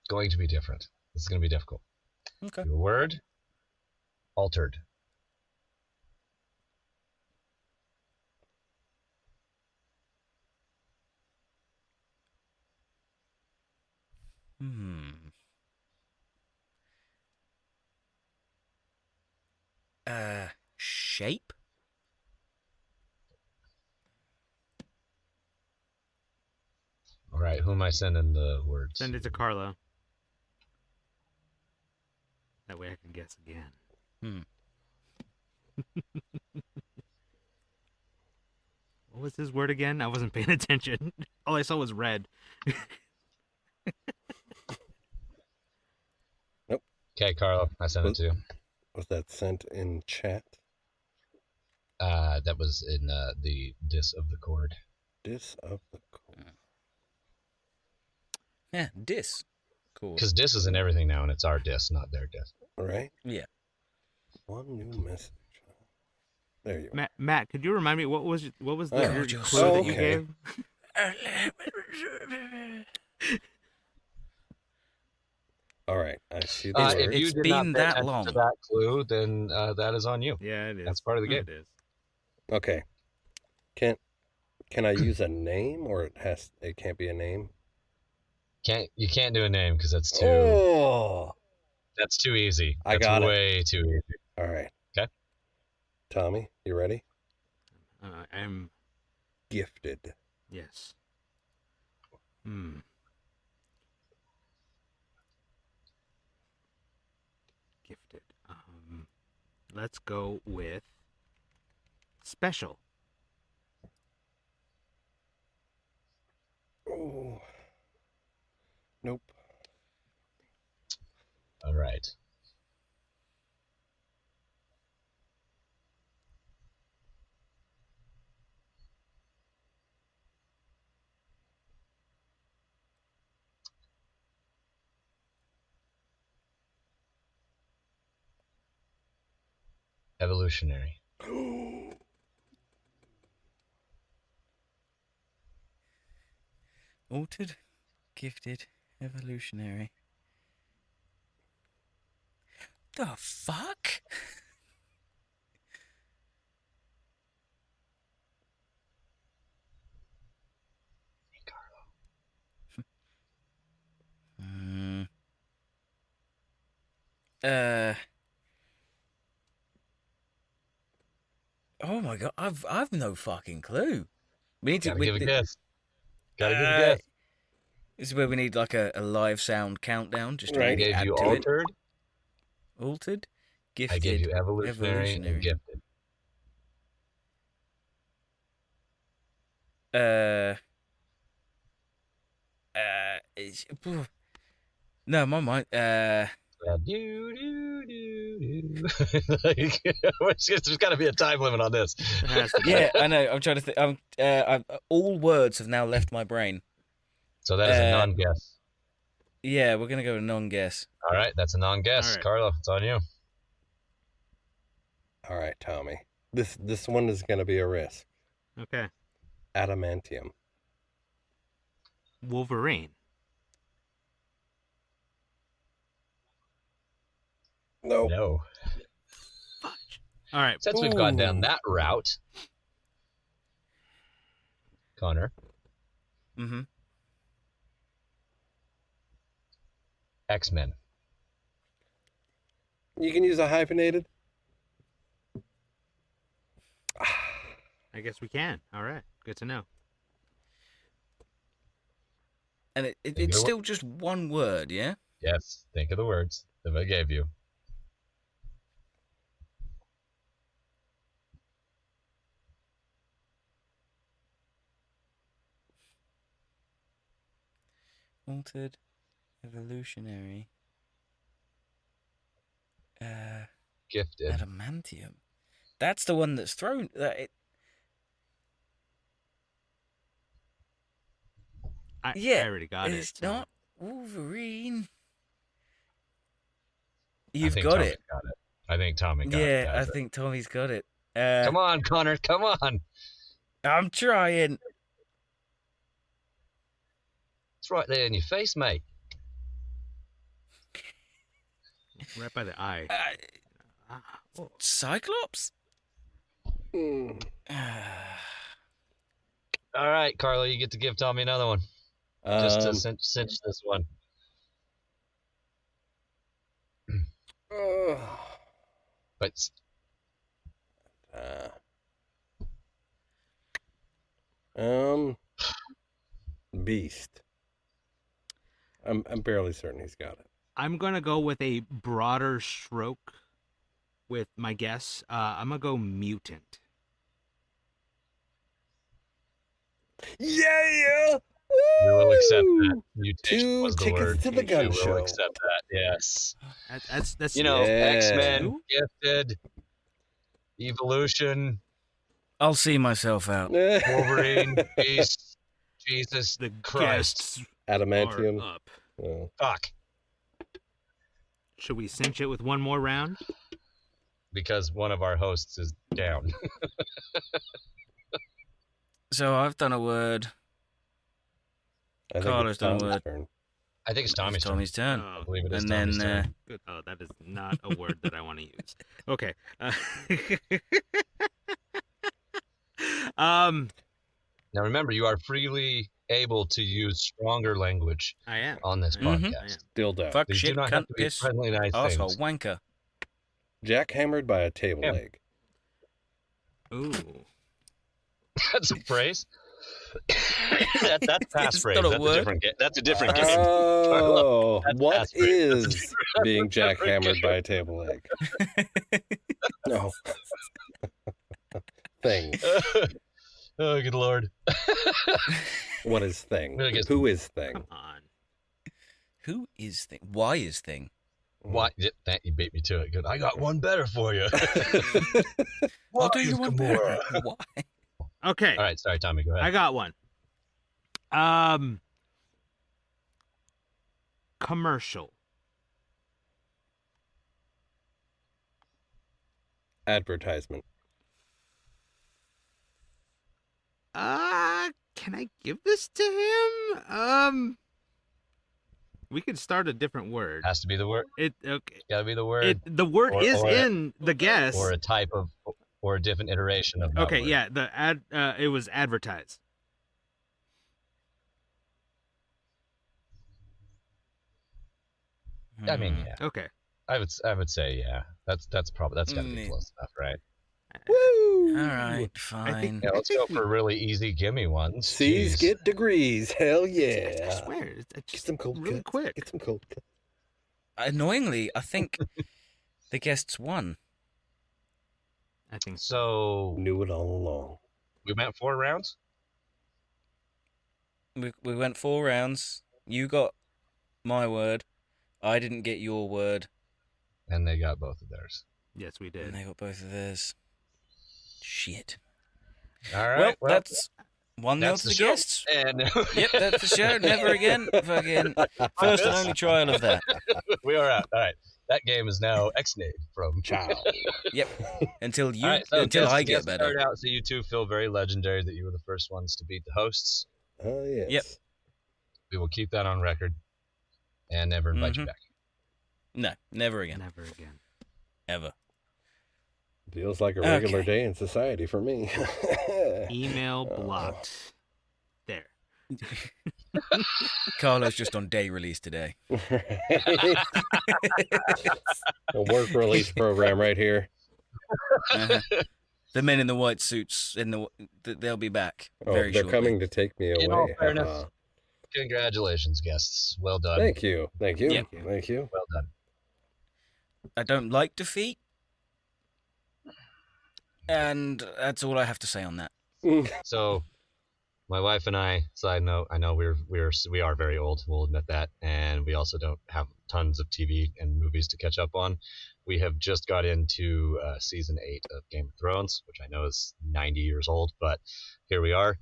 C: going to be different. This is going to be difficult.
A: Okay.
C: Your word, altered.
A: Shape?
C: All right, who am I sending the words?
D: Send it to Carlo. That way I can guess again. What was his word again? I wasn't paying attention. All I saw was red.
B: Nope.
C: Okay, Carlo, I sent it to you.
B: Was that sent in chat?
C: That was in the dis of the chord.
B: Dis of the chord.
A: Yeah, dis. Cool.
C: Because dis is in everything now, and it's our dis, not their dis.
B: Right?
A: Yeah.
B: One new message. There you are.
D: Matt, could you remind me what was the
B: Oh,
D: your
A: just
D: clue
A: so
D: that you
B: okay.
D: gave?
B: All right. I see the
A: It's-
B: word.
C: If you
A: it's
C: did
A: been
C: not pay
A: that
C: attention
A: long.
C: to that clue, then that is on you.
D: Yeah, it is.
C: That's part of the game.
D: It is.
B: Okay. Can I use a name, or it can't be a name?
C: You can't do a name because that's too easy.
B: I
C: That's
B: got it.
C: way too easy.
B: All right.
C: Okay.
B: Tommy, you ready?
D: I'm
B: Gifted.
D: yes. Gifted. Let's go with special.
B: Oh. Nope.
C: All right. Evolutionary.
A: Altered, gifted, evolutionary. The fuck?
C: Hey, Carlo.
A: Oh my god, I've no fucking clue. We need to
C: Gotta give a guess. Gotta give a
A: uh,
C: guess.
A: This is where we need like a live sound countdown just to
B: Right.
C: I
A: really
C: gave
A: add
C: you
A: to
C: altered.
A: it. Altered, gifted,
C: I gave you evolutionary and gifted.
A: No, my mind.
C: Like, there's got to be a time limit on this.
D: There has to be.
A: Yeah, I know. I'm trying to think. All words have now left my brain.
C: So that is a non-guess.
A: Yeah, we're gonna go with non-guess.
C: All right, that's a non-guess.
D: All right.
C: Carlo, it's on you.
B: All right, Tommy. This one is going to be a risk.
D: Okay.
B: Adamantium.
D: Wolverine.
B: Nope.
C: No.
D: Fudge. All right.
C: Since we've gone down
B: Ooh.
C: that route, Connor,
A: Mm-hmm.
C: X-Men.
B: You can use a hyphenated.
D: I guess we can. All right. Good to know.
A: And
C: Think
A: it's
C: of
A: still just one word, yeah?
C: Yes, think of the words that I gave you.
A: Altered, evolutionary,
C: Gifted.
A: adamantium. That's the one that's thrown.
D: I already got it.
A: It's
D: so-
A: not Wolverine.
C: I
A: You've
C: think
A: got
C: Tommy
A: it.
C: got it. I think Tommy got it.
A: Yeah, I
C: Has it.
A: think Tommy's got it.
C: Come on, Connor. Come on.
A: I'm trying.
C: It's right there in your face, mate.
D: Right by the eye. Oh.
A: Cyclops?
B: Mm.
C: All right, Carlo, you get to give Tommy another one. Just to cinch this one. But
B: Beast. I'm barely certain he's got it.
D: I'm gonna go with a broader stroke with my guess. I'm gonna go mutant.
B: Yeah!
C: we will accept that.
B: Woo!
C: Mutation
B: 2
C: was the
B: tickets
C: word.
B: to the gun
C: we
B: show.
C: will accept that. Yes.
D: That's
C: You know,
B: Yeah.
C: X-Men, Gifted, Evolution,
A: I'll see myself out.
C: Wolverine, Beast, Jesus
D: the
C: Christ.
D: guests
B: Adamantium.
D: are up.
B: Oh.
C: Fuck.
D: Should we cinch it with one more round?
C: Because one of our hosts is down.
A: So I've done a word.
B: I think
A: Carlo's
B: it's
A: done
B: Tommy's
A: what?
B: turn.
C: I think it's Tommy's turn.
A: Tommy's turn.
C: I believe it is
A: And
C: Tommy's
A: then
C: turn.
D: Good. Oh, that is not a word that I want to use. Okay.
C: Now remember, you are freely able to use stronger language
D: I am
C: on this
A: Mhm.
C: podcast.
B: Dildo.
A: fuck,
C: These do
A: shit,
C: not have
A: cunt,
C: to be
A: piss,
C: friendly, nice
A: asshole,
C: things.
A: wanker.
B: Jackhammered by a table
C: Yeah.
B: leg.
D: Ooh.
C: That's a phrase. That's past
A: It's
C: phrase.
A: not a
C: That's
A: word.
C: a different game. That's a different game.
B: Oh,
C: That's
B: what
C: past phrase.
B: is being jackhammered by a table leg? No. Thing.
C: Oh, good lord.
B: What is thing?
C: Really gets-
B: Who is thing?
D: Come on.
A: Who is thing? Why is thing?
C: What? That you beat me to it. Good. I got one better for you.
A: I'll do
C: Why
A: you
C: is
A: one
C: Gamora?
A: better. Why?
D: Okay.
C: All right, sorry, Tommy. Go
D: I
C: ahead.
D: got one. Commercial.
B: Advertisement.
D: Can I give this to him? We could start a different word.
C: Has to be the word.
D: Okay.
C: Got to be the word.
D: The word
C: Or-
D: is
C: or-
D: in the guess.
C: Or a type of, or a different iteration of that
D: Okay,
C: word.
D: yeah, the ad. It was advertise.
C: I mean, yeah.
D: Okay.
C: I would say, yeah. That's got to be
A: Mm.
C: close enough, right?
B: Woo!
A: All right, fine.
C: Yeah, let's go for really easy gimme ones.
B: C's
C: Jeez.
B: get degrees. Hell
D: I
B: yeah.
D: swear, it's
B: Get
D: just
B: some cold
D: really
B: cuts.
D: quick.
B: Get some cold cuts.
A: Annoyingly, I think the guests won.
D: I think so.
C: So
B: Knew it all along.
C: we went 4 rounds.
A: We went 4 rounds. You got my word. I didn't get your word.
C: And they got both of theirs.
D: Yes, we
A: And
D: did.
A: they got both of theirs. Shit.
C: All right.
A: Well, that's 1-0
C: that's
A: to
C: the
A: the
C: show.
A: guests.
C: And
A: Yep, that's the show. Never again. Fucking first and only trial of that.
C: we are out. All right. That game is now ex-nayed from
B: Ciao.
A: Yep. Until you,
C: All right, so
A: until
C: guess-
A: I
C: guess
A: get better.
C: start out, so you two feel very legendary that you were the first ones to beat the hosts.
B: Oh, yes.
A: Yep.
C: We will keep that on record and never invite you
A: Mhm.
C: back.
A: No, never again.
D: Never again.
A: Ever.
B: Feels like a regular
A: Okay.
B: day in society for me.
D: Email blocked. There.
A: Carlo's just on day release today.
B: A work release program right here.
A: Uh-huh. The men in the white suits, they'll be back
B: Oh,
A: very
B: they're
A: shortly.
B: coming to take me
C: In all
B: away.
C: fairness,
B: Uh-huh.
C: Congratulations, guests. Well done.
B: Thank you. Thank you.
A: Yeah.
B: Thank you.
C: Well done.
A: I don't like defeat. And that's all I have to say on that.
C: So, my wife and I, side note, I know we are very old. We'll admit that, and we also don't have tons of TV and movies to catch up on. We have just got into season 8 of Game of Thrones, which I know is 90 years old, but here we are.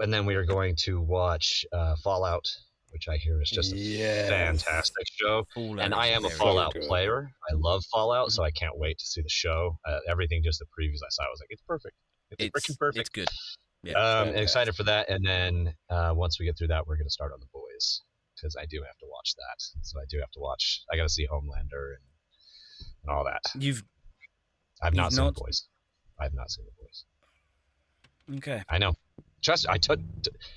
C: And then we are going to watch Fallout, which I hear is just a
B: Yes.
C: fantastic show.
A: Fallout
C: And
A: is
C: I am a
A: very
C: Fallout
B: good.
C: player. I love Fallout, so I can't wait to see the show. Everything, just the previews I saw, I was like, it's perfect. It's freaking perfect.
A: It's good. Yeah.
C: And excited for that. And then once we get through that, we're going to start on The Boys. because I do have to watch that. So I do have to watch. I got to see Homelander and all that. I've not seen The Boys. I've not seen The Boys.
A: Okay.
C: I know. Trust.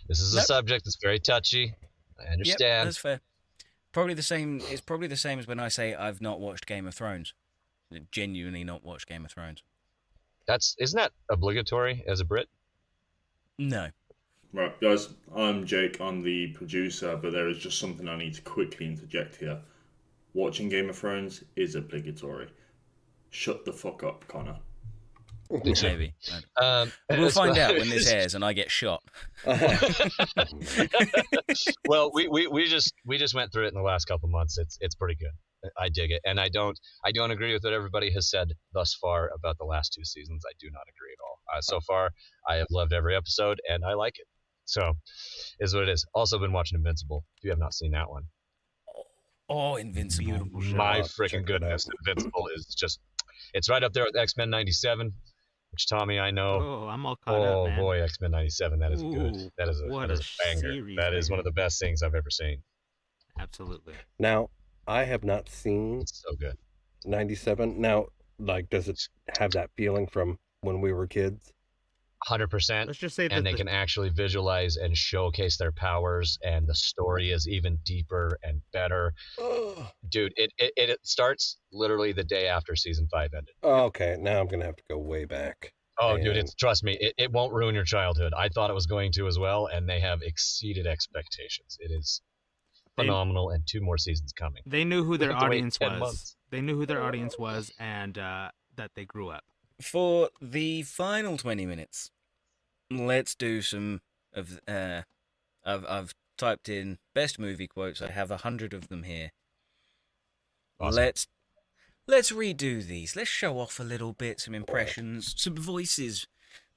C: This is a subject that's very touchy. I understand.
A: Yep, that's fair. Probably the same. It's probably the same as when I say I've not watched Game of Thrones. Genuinely not watched Game of Thrones.
C: Isn't that obligatory as a Brit?
A: No.
F: Right, guys, I'm Jake, I'm the producer, but there is just something I need to quickly interject here. Watching Game of Thrones is obligatory. Shut the fuck up, Connor.
A: Maybe. We'll find out when this airs and I get shot.
C: Well, we just went through it in the last couple months. It's pretty good. I dig it, and I don't agree with what everybody has said thus far about the last 2 seasons. I do not agree at all. So far, I have loved every episode, and I like it. So, is what it is. Also, been watching Invincible. If you have not seen that one,
A: Invincible!
D: Beautiful show.
C: My freaking goodness, Invincible is just—it's right up there with X-Men '97, which Tommy I know.
D: Oh, I'm all caught up, man.
C: Oh boy, X-Men '97. That is good.
D: Ooh,
C: That is a banger.
D: series,
C: That is one of the best things I've ever seen.
D: Absolutely.
B: Now, I have not seen
C: It's so good.
B: 97. Now, like, does it have that feeling from when we were kids?
C: 100%.
D: Let's just say that
C: And they can actually visualize and showcase their powers, and the story is even deeper and better. Dude, it starts literally the day after season 5 ended.
B: Okay, now I'm going to have to go way back.
C: Oh, dude, trust me, it won't ruin your childhood. I thought it was going to as well, and they have exceeded expectations. It is phenomenal, and 2 more seasons coming.
D: They knew who their
C: have to wait
D: audience
C: 10
D: was.
C: months.
D: They knew who their audience was, and that they grew up.
A: For the final 20 minutes, let's do some of. I've typed in best movie quotes. I have 100 of them here.
C: Awesome.
A: Let's redo these. Let's show off a little bit, some impressions, some voices,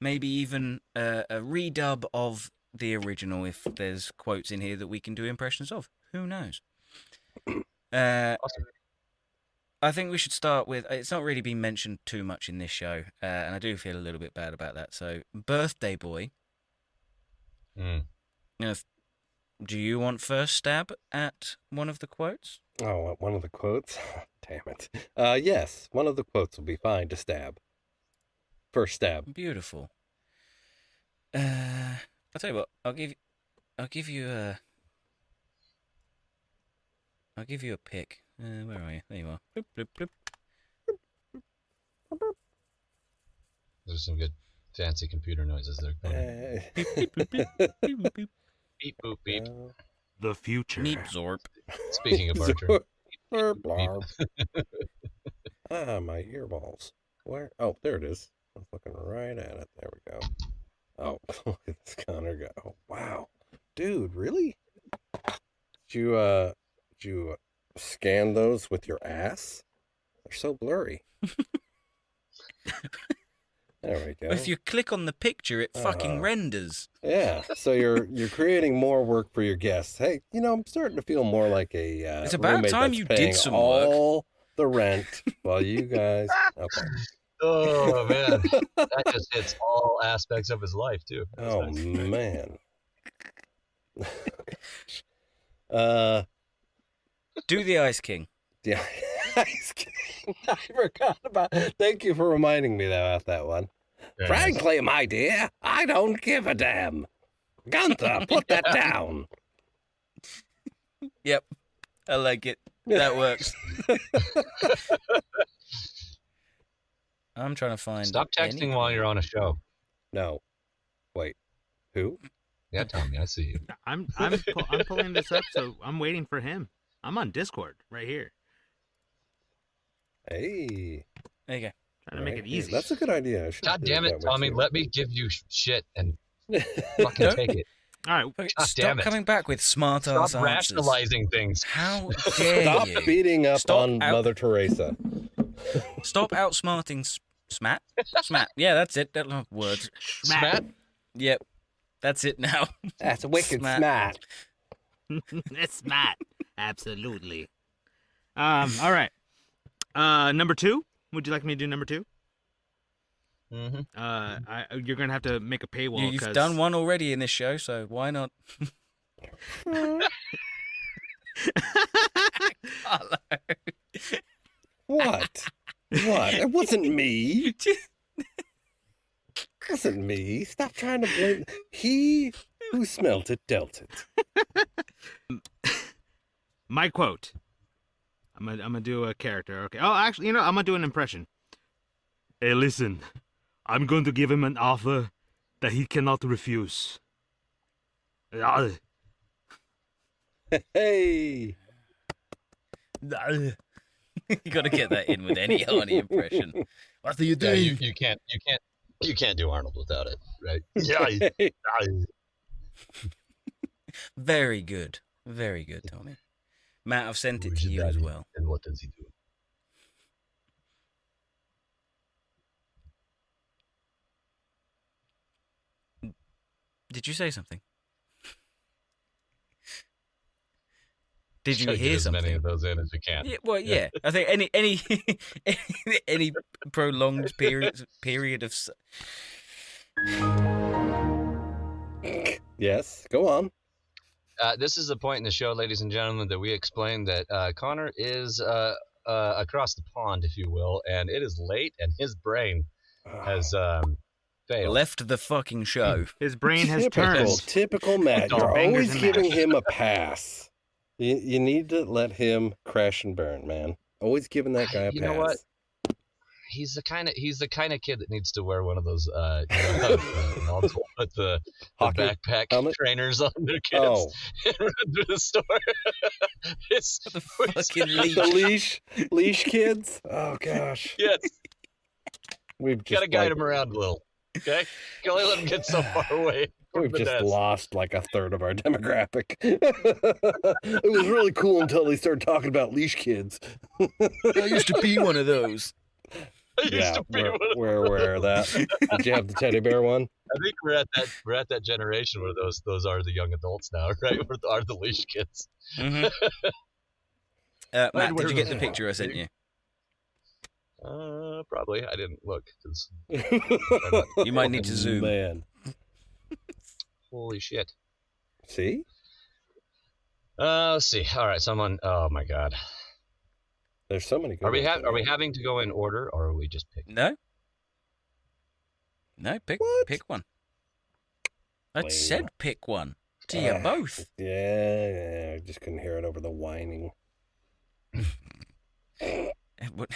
A: maybe even a redub of the original if there's quotes in here that we can do impressions of. Who knows?
C: Awesome.
A: I think we should start with, it's not really been mentioned too much in this show, and I do feel a little bit bad about that. So, Birthday Boy. Do you want first stab at one of the quotes?
B: Oh, one of the quotes? Damn it. Yes, one of the quotes will be fine to stab. First stab.
A: Beautiful. I'll tell you what, I'll give you a pick. Where are you? There you are. Bloop, bloop, bloop.
C: Those are some good fancy computer noises there.
A: Beep, boop, beep. Beep, boop, beep.
C: Beep, boop, beep.
D: The future.
A: Neep, zorp.
C: Speaking of Archer.
B: Blarb. My earballs. Where? Oh, there it is. I was looking right at it. There we go. Oh, look at this Connor go. Oh, wow. Dude, really? Did you scan those with your ass? They're so blurry. There we go.
A: If you click on the picture, it fucking renders.
B: Yeah, so you're creating more work for your guests. Hey, I'm starting to feel more like a
A: It's about
B: roommate
A: time
B: that's
A: you did
B: paying
A: some
B: all the rent while you guys. Okay.
C: Oh, man. That just hits all aspects of his life, too. That's
B: Oh
C: nice.
B: man.
A: Do the Ice King.
B: Yeah, Ice King. I forgot about. Thank you for reminding me about that one.
C: Very nice.
B: Frankly, my dear, I don't give a damn. Gunther, put that down.
A: Yep, I like it. That works. I'm trying to find.
C: Stop texting while you're on a show.
B: No, wait. Who?
C: Yeah, Tommy, I see you.
D: I'm pulling this up, so I'm waiting for him. I'm on Discord right here.
B: Hey.
A: There you go.
D: Trying to make it easy.
B: That's a good idea. I should
C: God
B: do
C: damn it,
B: that way,
C: Tommy.
B: too.
C: Let me give you shit and fucking take it.
D: All right.
A: Okay,
C: God
A: stop
C: damn it.
A: coming back with smart ass
C: Stop
A: answers.
C: rationalizing things.
A: How dare
B: Stop
A: you?
B: beating up
A: Stop
B: on Mother Teresa.
A: Stop outsmarting Smat. Smat. Yeah, that's it. That words.
C: Smat?
A: Yep, that's it now.
B: That's wicked
A: Smat.
B: smart.
D: That's smart. Absolutely. All right. Number 2. Would you like me to do number 2?
C: Mm-hmm.
D: You're gonna have to make a paywall.
A: You've
D: 'cause-
A: done one already in this show, so why not? Carlo.
B: What? What? It wasn't me. It wasn't me. Stop trying to blame. He who smelt it dealt it.
D: My quote. I'm gonna do a character. Okay. Oh, actually, I'm gonna do an impression. Hey, listen. I'm going to give him an offer that he cannot refuse.
B: Hey.
A: You got to get that in with any Arnie impression. What do you do?
C: Yeah, you can't do Arnold without it, right? Yeah.
A: Very good. Very good, Tommy. Matt, I've sent it
C: Who's
A: to you
C: your
A: as
C: daddy,
A: well.
C: And what does he do?
A: Did you say something? Did you
C: Try to
A: hear
C: get as
A: something?
C: many of those in as we can.
A: Yeah, well, yeah. I think any prolonged period of
B: Yes, go on.
C: This is the point in the show, ladies and gentlemen, that we explain that Conor is across the pond, if you will, and it is late, and his brain has failed.
A: left the fucking show.
D: His brain has turned.
B: Typical Matt.
C: Dog
B: You're
D: fingers
B: always
D: and
B: giving
D: mash.
B: him a pass. You need to let him crash and burn, man. Always giving that guy a pass.
C: You know what? He's the kind of kid that needs to wear one of those put the
B: Hockey
C: backpack
B: helmet?
C: trainers on their kids
B: Oh,
C: and run through the store. It's
A: The fucking leash.
B: the leash kids. Oh gosh,
C: yes,
B: we've just
C: gotta guide
B: like,
C: him around a little. Okay, can only let him get so far away. From
B: we've
C: the
B: just
C: nest.
B: lost like a third of our demographic. It was really cool until they started talking about leash kids.
A: I used to be one of those.
C: I used
B: Yeah,
C: to be one of
B: we're aware of that. Did you have the teddy bear one?
C: I think we're at that generation where those are the young adults now, right? Are the leash kids?
A: Mm-hmm. Matt,
C: wear
A: did you get
C: those
A: the picture I sent you?
C: Probably. I didn't look because
A: You might need to zoom.
B: Man,
C: holy shit.
B: see?
C: Let's see. All right, someone. Oh my god.
B: There's so many. Good
C: Are we
B: ones in
C: are we
B: there.
C: having to go in order, or are we just picking?
A: No? No, pick
B: What?
A: one. I
B: Lame.
A: said pick one. To you both.
B: Yeah, I just couldn't hear it over the whining.
A: What-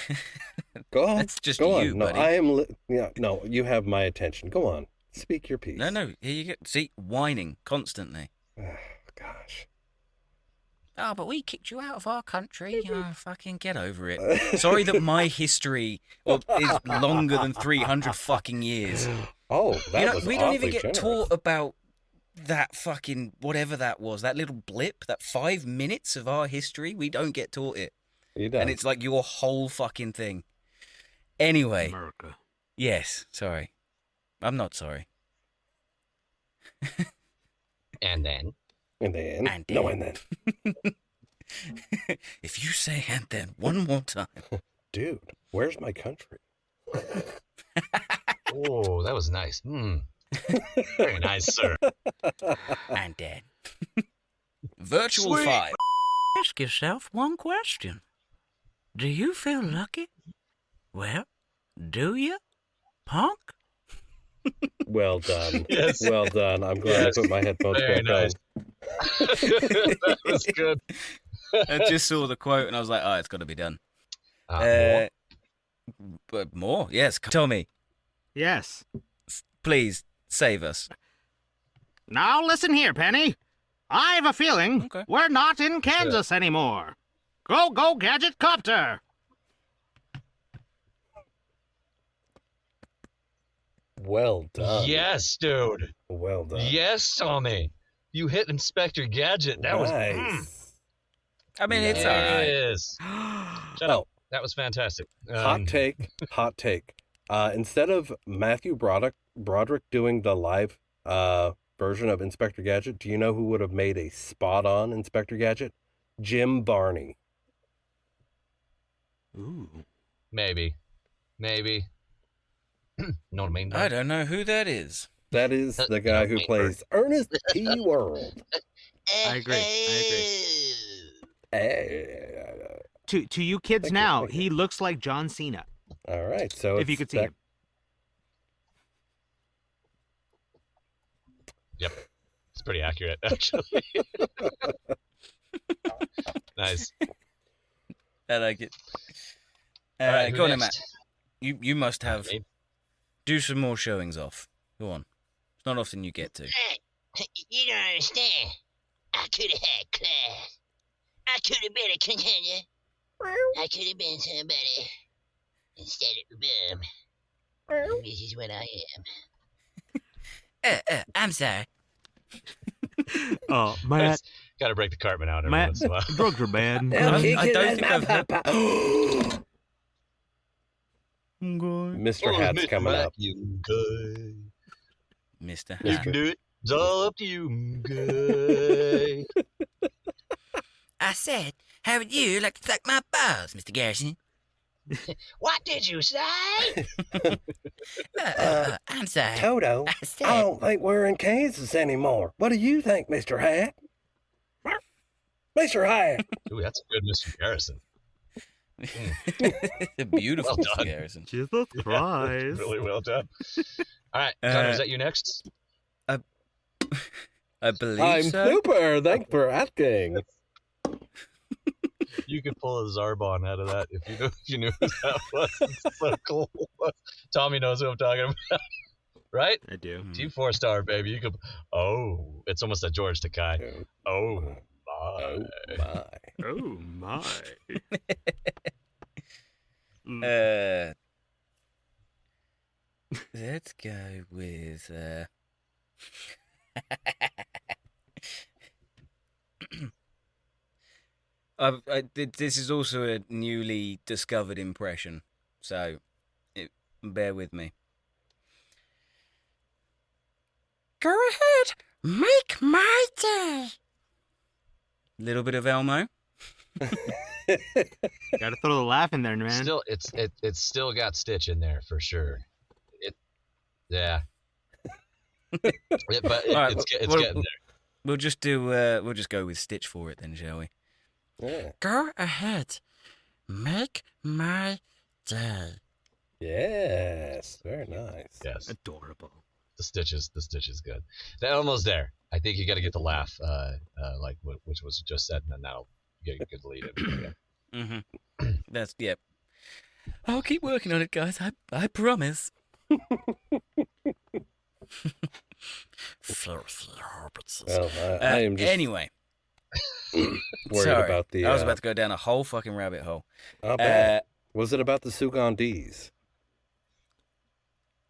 B: Go on.
A: That's just
B: Go
A: you,
B: on. No,
A: buddy.
B: I am. Yeah, no, you have my attention. Go on. Speak your piece.
A: No, here you go. See, whining constantly.
B: Gosh.
A: Oh, but we kicked you out of our country. Oh, fucking get over it. Sorry that my history is longer than 300 fucking years.
B: Oh, that was
A: we don't even
B: awfully
A: get
B: generous.
A: taught about that fucking whatever that was, that little blip, that 5 minutes of our history. We don't get taught it.
B: You done.
A: And it's like your whole fucking thing. Anyway,
D: America.
A: yes, sorry. I'm not sorry.
C: And then.
B: And then.
A: And
B: No,
A: then.
B: and then.
A: If you say and then one more time.
B: Dude, where's my country?
C: Oh, that was nice. Very nice, sir.
A: And then. Virtual
C: Sweet.
A: 5. Ask yourself one question. Do you feel lucky? Well, do you, punk?
B: Well done.
C: Yes.
B: Well done. I'm glad
C: Yes.
B: I put my headphones
C: Very
B: back
C: nice.
B: on.
C: That was good.
A: I just saw the quote and I was like, oh, it's got to be done.
C: More?
A: But more, yes. Tommy,
D: Yes.
A: please save us.
D: Now listen here, Penny. I have a feeling
A: Okay.
D: we're not in Kansas anymore. Go, Gadget Copter!
B: Well done.
C: Yes, dude.
B: Well done.
C: Yes, Tommy. You hit Inspector Gadget. That was.
B: nice.
A: I mean, it's all right.
C: Yes. Shut
B: Oh.
C: up. That was fantastic.
B: Hot take. Hot take. Instead of Matthew Broderick doing the live version of Inspector Gadget, do you know who would have made a spot-on Inspector Gadget? Jim Barney.
D: Ooh.
C: Maybe. Know what I mean?
A: I don't know who that is.
B: That is the guy who plays Ernest P. World.
D: I agree. To you kids
B: Thank you,
D: now,
B: thank you.
D: he looks like John Cena.
B: All right, so
D: If you
B: it's
D: could see
B: back-
D: him.
C: Yep. It's pretty accurate, actually. Nice.
A: I like it.
C: All right, who
A: go on then,
C: next?
A: Matt. You must have
C: Me?
A: do some more showings off. Go on. It's not often you get to.
E: You don't understand. I could have had class. I could have been a contender. I could have been somebody instead of a bum. This is what I am.
A: I'm sorry.
D: Oh, Matt,
C: Got to break the Cartman out every
D: Matt,
C: once in a while.
D: drugs are bad.
A: I don't think I've heard.
B: Mr. Hat's coming up.
C: You good.
A: Mr.
C: You
A: Hat.
C: can do it. It's all up to you, good.
A: I said, how would you like to suck my balls, Mr. Garrison?
E: What did you say?
A: I'm sorry.
B: Toto,
A: I said,
B: I don't think we're in Kansas anymore. What do you think, Mr. Hat? Mr. Hat.
C: Ooh, that's a good Mr. Garrison.
A: beautiful,
C: Well
A: Mr.
C: done.
A: Garrison.
D: Jesus Christ.
C: Really well done. All right, Conor, is that you next?
A: I believe
B: I'm
A: so.
B: super. Thanks for asking.
C: You could pull a Zarbon out of that if you knew who that was. It's so cool. Tommy knows who I'm talking about, right?
D: I do.
C: Team 4-star, baby. You could. Oh, it's almost a George Takei. Oh my.
B: Oh, my.
D: Oh, my.
A: Let's go with. This is also a newly discovered impression, so bear with me. Go ahead, make my day. Little bit of Elmo.
D: Gotta throw the laugh in there, man.
C: Still, it's still got Stitch in there for sure. Yeah. But
A: Alright,
C: it's
A: well,
C: getting there.
A: We'll just go with Stitch for it then, shall we?
B: Yeah.
A: Go ahead, make my day.
B: Yes. Very nice.
C: Yes,
D: Adorable.
C: the Stitch is good. They're almost there. I think you got to get the laugh, like which was just said, and then that'll get a good lead in.
A: Mm-hmm. That's yep. I'll keep working on it, guys. I promise.
B: Well, I am just
A: Anyway,
B: worried
A: sorry.
B: about the.
A: I was about to go down a whole fucking rabbit hole.
B: I'll bet. Was it about the Sugandese?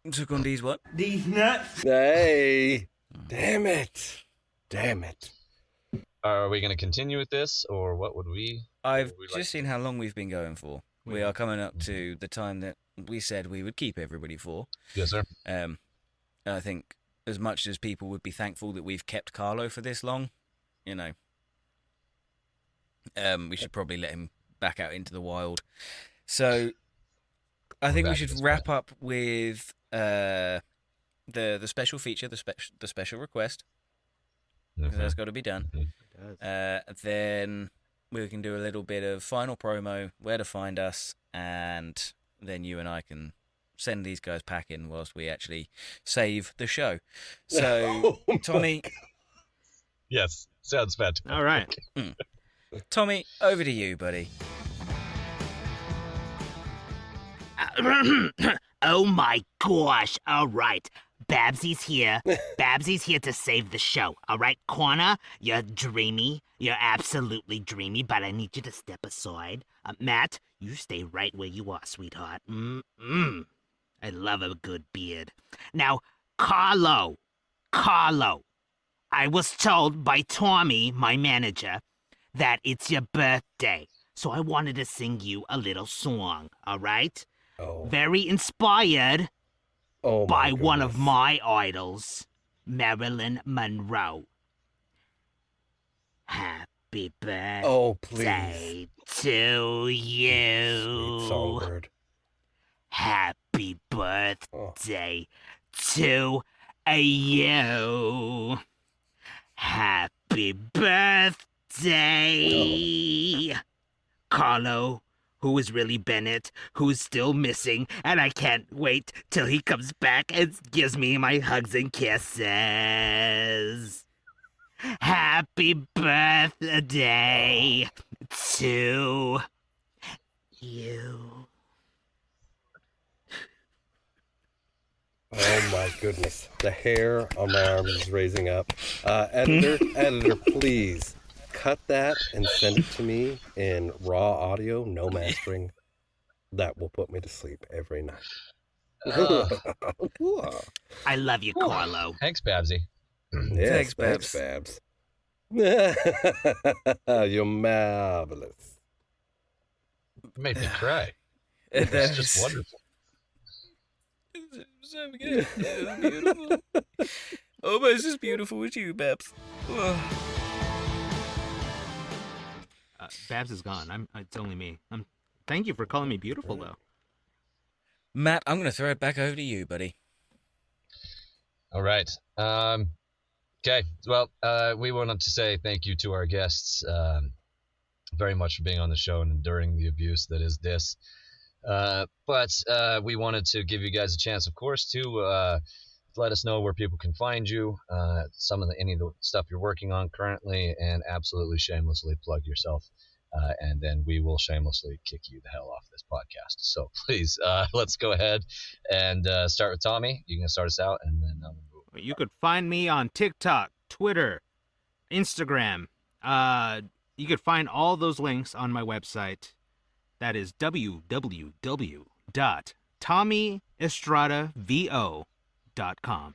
A: Sugandese what?
G: These nuts.
B: Hey! Damn it! Damn it!
C: Are we going to continue with this, or what would we?
A: I've
C: would we
A: just
C: like-
A: seen how long we've been going for. We are coming up to the time that we said we would keep everybody for.
C: Yes, sir.
A: I think as much as people would be thankful that we've kept Carlo for this long, you know, we should probably let him back out into the wild. So I think we
C: back
A: should
C: at this
A: wrap up with the special feature, the special request, because that's got to be done. Then we can do a little bit of final promo, where to find us, and then you and I can send these guys packing whilst we actually save the show. So,
B: Oh,
A: Tommy,
C: Yes, sounds fantastic.
D: All right.
A: Tommy, over to you, buddy.
E: Oh my gosh. All right. Babsy's here. Babsy's here to save the show. All right, Conor, you're dreamy. You're absolutely dreamy, but I need you to step aside. Matt, you stay right where you are, sweetheart. I love a good beard. Now, Carlo, I was told by Tommy, my manager, that it's your birthday. So I wanted to sing you a little song, all right?
B: Oh,
E: Very inspired
B: oh
E: by
B: my
E: one of
B: goodness.
E: my idols, Marilyn Monroe. Happy birthday
B: Oh, please.
E: to
B: Sweet
E: you.
B: songbird.
E: Happy
B: Oh.
E: birthday to you. Happy birthday birthday. Carlo, who is really Bennett, who's still missing, and I can't wait till he comes back and gives me my hugs and kisses. Happy birthday to you.
B: Oh my goodness. The hair on my arms is raising up. Editor, please cut that and send it to me in raw audio, no mastering. That will put me to sleep every night.
E: I love you, Carlo.
C: Thanks, Babsy.
B: Yes,
A: Thanks,
B: Babs. You're marvelous.
C: You made me cry.
A: That
C: It's
A: was
C: just wonderful.
A: so good. It was beautiful. Almost as beautiful as you, Babs.
D: Babs is gone. It's only me. Thank you for calling me beautiful, though.
A: Matt, I'm going to throw it back over to you, buddy.
C: All right. Okay. Well, we wanted to say thank you to our guests very much for being on the show and enduring the abuse that is this. But we wanted to give you guys a chance, of course, to let us know where people can find you, any of the stuff you're working on currently, and absolutely shamelessly plug yourself. And then we will shamelessly kick you the hell off this podcast. So please, let's go ahead and start with Tommy. You can start us out, and then
D: You could find me on TikTok, Twitter, Instagram. You could find all those links on my website. That is www.tommyestradaVO.com.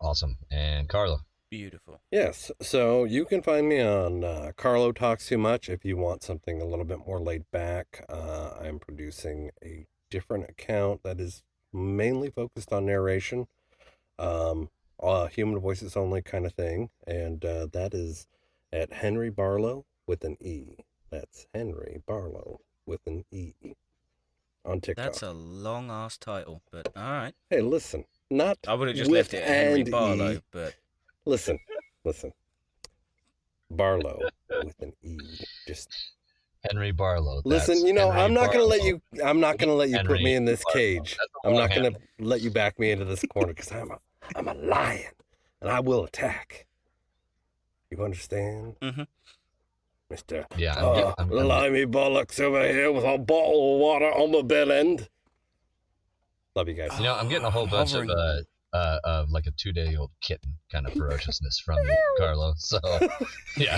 C: awesome. And Carlo.
A: Beautiful.
B: Yes, so you can find me on Carlo Talks Too Much if you want something a little bit more laid back. I'm producing a different account that is mainly focused on narration, human voices only kind of thing, and that is at Henry Barlow with an E. That's Henry Barlow with an E on TikTok.
A: That's a long-ass title, but all right.
B: Hey, listen, not
A: I would have just
B: with
A: left it at Henry
B: and
A: Barlow,
B: E.
A: but...
B: Listen. Barlow with an E. Just
C: Henry Barlow.
B: listen.
C: Henry
B: I'm not gonna let
C: Barlow.
B: you. I'm not gonna let you put
C: Henry
B: me in this
C: Barlow.
B: cage.
C: That's a
B: I'm
C: long
B: not gonna
C: handle.
B: let you back me into this corner because I'm a lion and I will attack. You understand,
A: Mhm.
B: Mister?
C: Yeah, I'm
B: limey bollocks over here with a bottle of water on the bell end. Love you guys.
C: I'm getting a whole bunch of like a 2-day-old kitten kind of ferociousness from you, Carlo. So, yeah.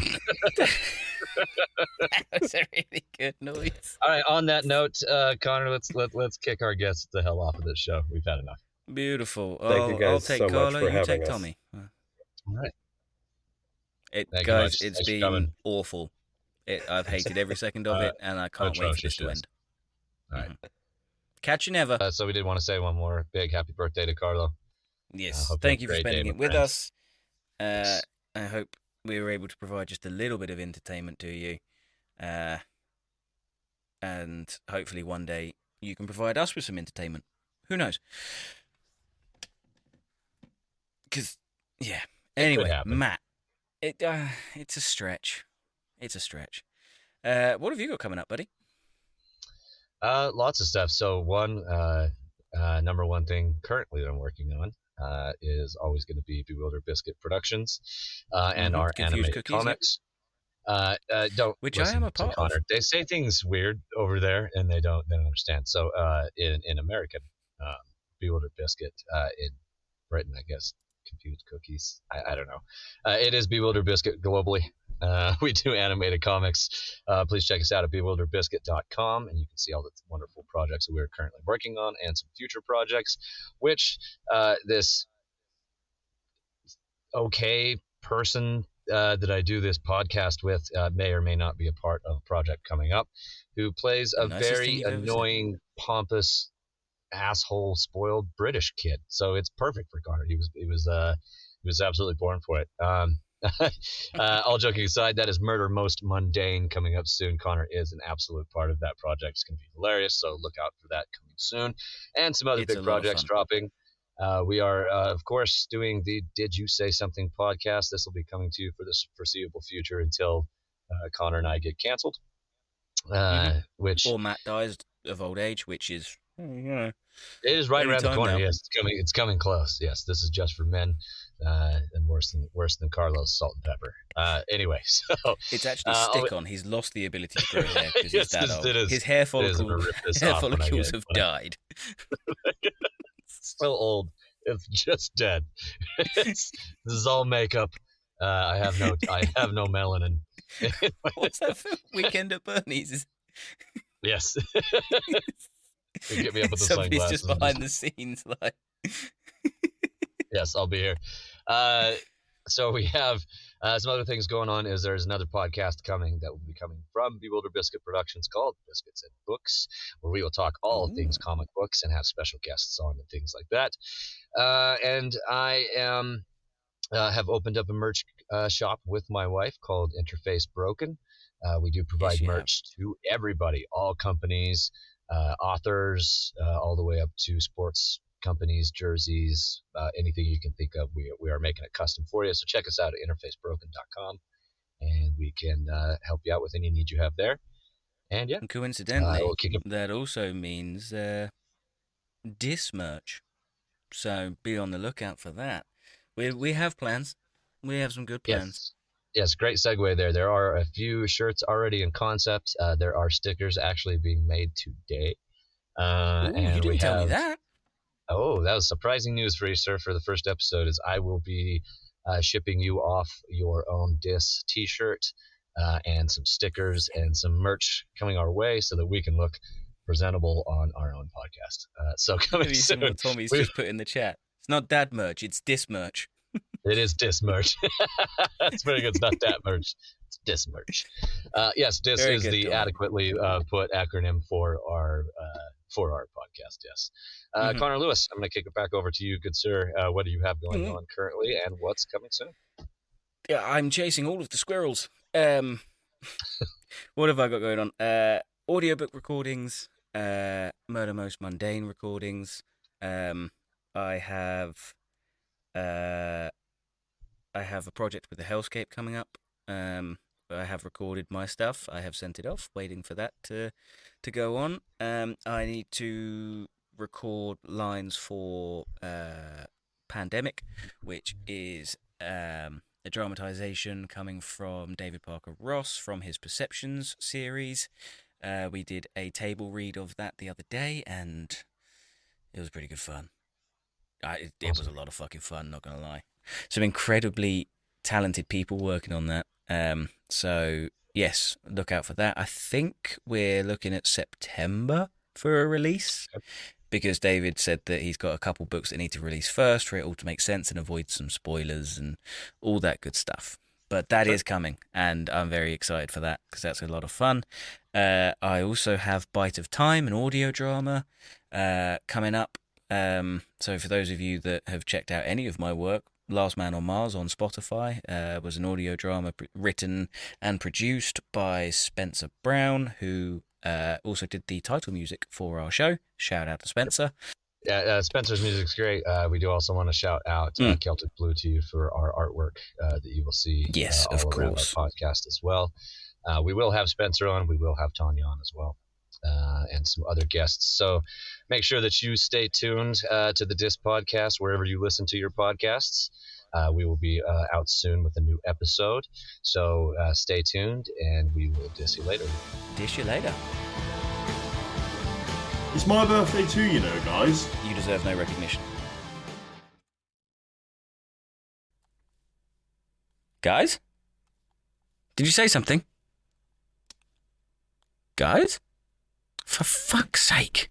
A: That was a really good noise.
C: All right. On that note, Connor, let's kick our guests the hell off of this show. We've had enough.
A: Beautiful.
B: Thank you
A: I'll
B: guys
A: take
B: so much
A: Carlo,
B: for
A: you
B: having
A: take
B: us.
A: Tommy.
C: All right. Thank you
A: Guys,
C: much.
A: it's
C: Thanks for
A: been
C: coming.
A: awful. I've hated every second of it, and I can't wait for this to
C: atrocious.
A: end.
C: All right.
A: Catch you never.
C: So we did want to say one more big happy birthday to Carlo.
A: Yes,
C: hope you
A: thank
C: have
A: you
C: a
A: for
C: great
A: spending
C: day,
A: it
C: my
A: with
C: friends.
A: us. I hope we were able to provide just a little bit of entertainment to you. And hopefully one day you can provide us with some entertainment. Who knows? Because, yeah. Anyway,
C: happen.
A: Matt, it's a stretch. It's a stretch. What have you got coming up, buddy?
C: Lots of stuff. So number one thing currently that I'm working on is always going to be Bewilder Biscuit Productions and our
A: Confused
C: animated
A: Cookies, yep.
C: comics. Don't
A: Which I
C: listen
A: am a
C: to
A: part
C: Connor.
A: of.
C: They say things weird over there, and they don't understand. So in American, Bewilder Biscuit, in Britain, I guess Confused Cookies. I don't know. It is Bewilder Biscuit globally. We do animated comics. Please check us out at bewilderbiscuit.com, and you can see all the wonderful projects that we're currently working on and some future projects, which this okay person that I do this podcast with may or may not be a part of a project coming up, who plays a
A: Nicest thing
C: very
A: you've ever said.
C: annoying, pompous, asshole, spoiled British kid. So it's perfect for Connor. He was absolutely born for it. All joking aside, that is Murder Most Mundane coming up soon. Connor is an absolute part of that project. It's going to be hilarious, so look out for that coming soon. And some other
A: It's a
C: big
A: lot of
C: projects
A: fun.
C: dropping. We are, of course, doing the Did You Say Something podcast. This will be coming to you for the foreseeable future until Connor and I get canceled. Which
A: Or Matt dies of old age, which is,
C: it is right around the
A: anytime
C: corner.
A: now.
C: Yes, it's coming close. Yes, this is just for men, and worse than Carlos salt and pepper. Anyway, so
A: it's actually stick on. He's lost the ability to grow hair because
C: yes,
A: he's that old.
C: it is.
A: His hair
C: I'm gonna rip this
A: hair
C: off when I
A: follicles
C: get
A: have
C: when I-
A: died.
C: so old. It's just dead. This is all makeup. I have no melanin.
A: What's that film? Weekend at Bernie's.
C: Yes. Get me up with the
A: Somebody's
C: sunglasses.
A: just behind the scenes, like.
C: Yes, I'll be here. So we have some other things going on. There's another podcast coming that will be coming from Bewilder Biscuit Productions called Biscuits and Books, where we will talk all things comic books and have special guests on and things like that. And I have opened up a merch shop with my wife called Interface Broken. We do provide merch to everybody, all companies, authors, all the way up to sports companies, jerseys, anything you can think of. We are making it custom for you. So check us out at interfacebroken.com, and we can help you out with any need you have there. And yeah,
A: And coincidentally, that also means Dis merch. So be on the lookout for that. We have plans. We have some good plans.
C: Yes, great segue there. There are a few shirts already in concept. There are stickers actually being made today.
A: And you didn't tell me that.
C: Oh, that was surprising news for you, sir. For the first episode, is I will be shipping you off your own Dis T-shirt and some stickers and some merch coming our way, so that we can look presentable on our own podcast. So coming soon.
A: What Tommy's just put in the chat. It's not dad merch. It's Dis merch.
C: It is Dis merch. That's very good. It's not that merch. It's Dis merch. Yes, Dis very is the adequately put acronym for our podcast. Yes. Conor Lewis, I'm going to kick it back over to you, good sir. What do you have going on currently, and what's coming soon?
A: Yeah, I'm chasing all of the squirrels. What have I got going on? Audiobook recordings, Murder Most Mundane recordings. I have a project with the Hellscape coming up. I have recorded my stuff. I have sent it off, waiting for that to go on. I need to record lines for Pandemic, which is a dramatization coming from David Parker Ross from his Perceptions series. We did a table read of that the other day, and it was pretty good fun. It was a lot of fucking fun, not gonna lie. Some incredibly talented people working on that. So yes, look out for that. I think we're looking at September for a release, because David said that he's got a couple books that need to release first for it all to make sense and avoid some spoilers and all that good stuff. But that is coming, and I'm very excited for that because that's a lot of fun. I also have Bite of Time, an audio drama, coming up. So for those of you that have checked out any of my work, Last Man on Mars on Spotify was an audio drama written and produced by Spencer Brown, who also did the title music for our show. Shout out to Spencer.
C: Yeah, Spencer's music's great. We do also want to shout out Celtic Blue to you for our artwork that you will see all around our podcast as well. We will have Spencer on. We will have Tanya on as well. And some other guests. So make sure that you stay tuned to the Dis podcast wherever you listen to your podcasts. We will be out soon with a new episode. So stay tuned, and we will diss you later.
A: Dish you later.
F: It's my birthday too, you know, guys.
A: You deserve no recognition. Guys? Did you say something? Guys? For fuck's sake.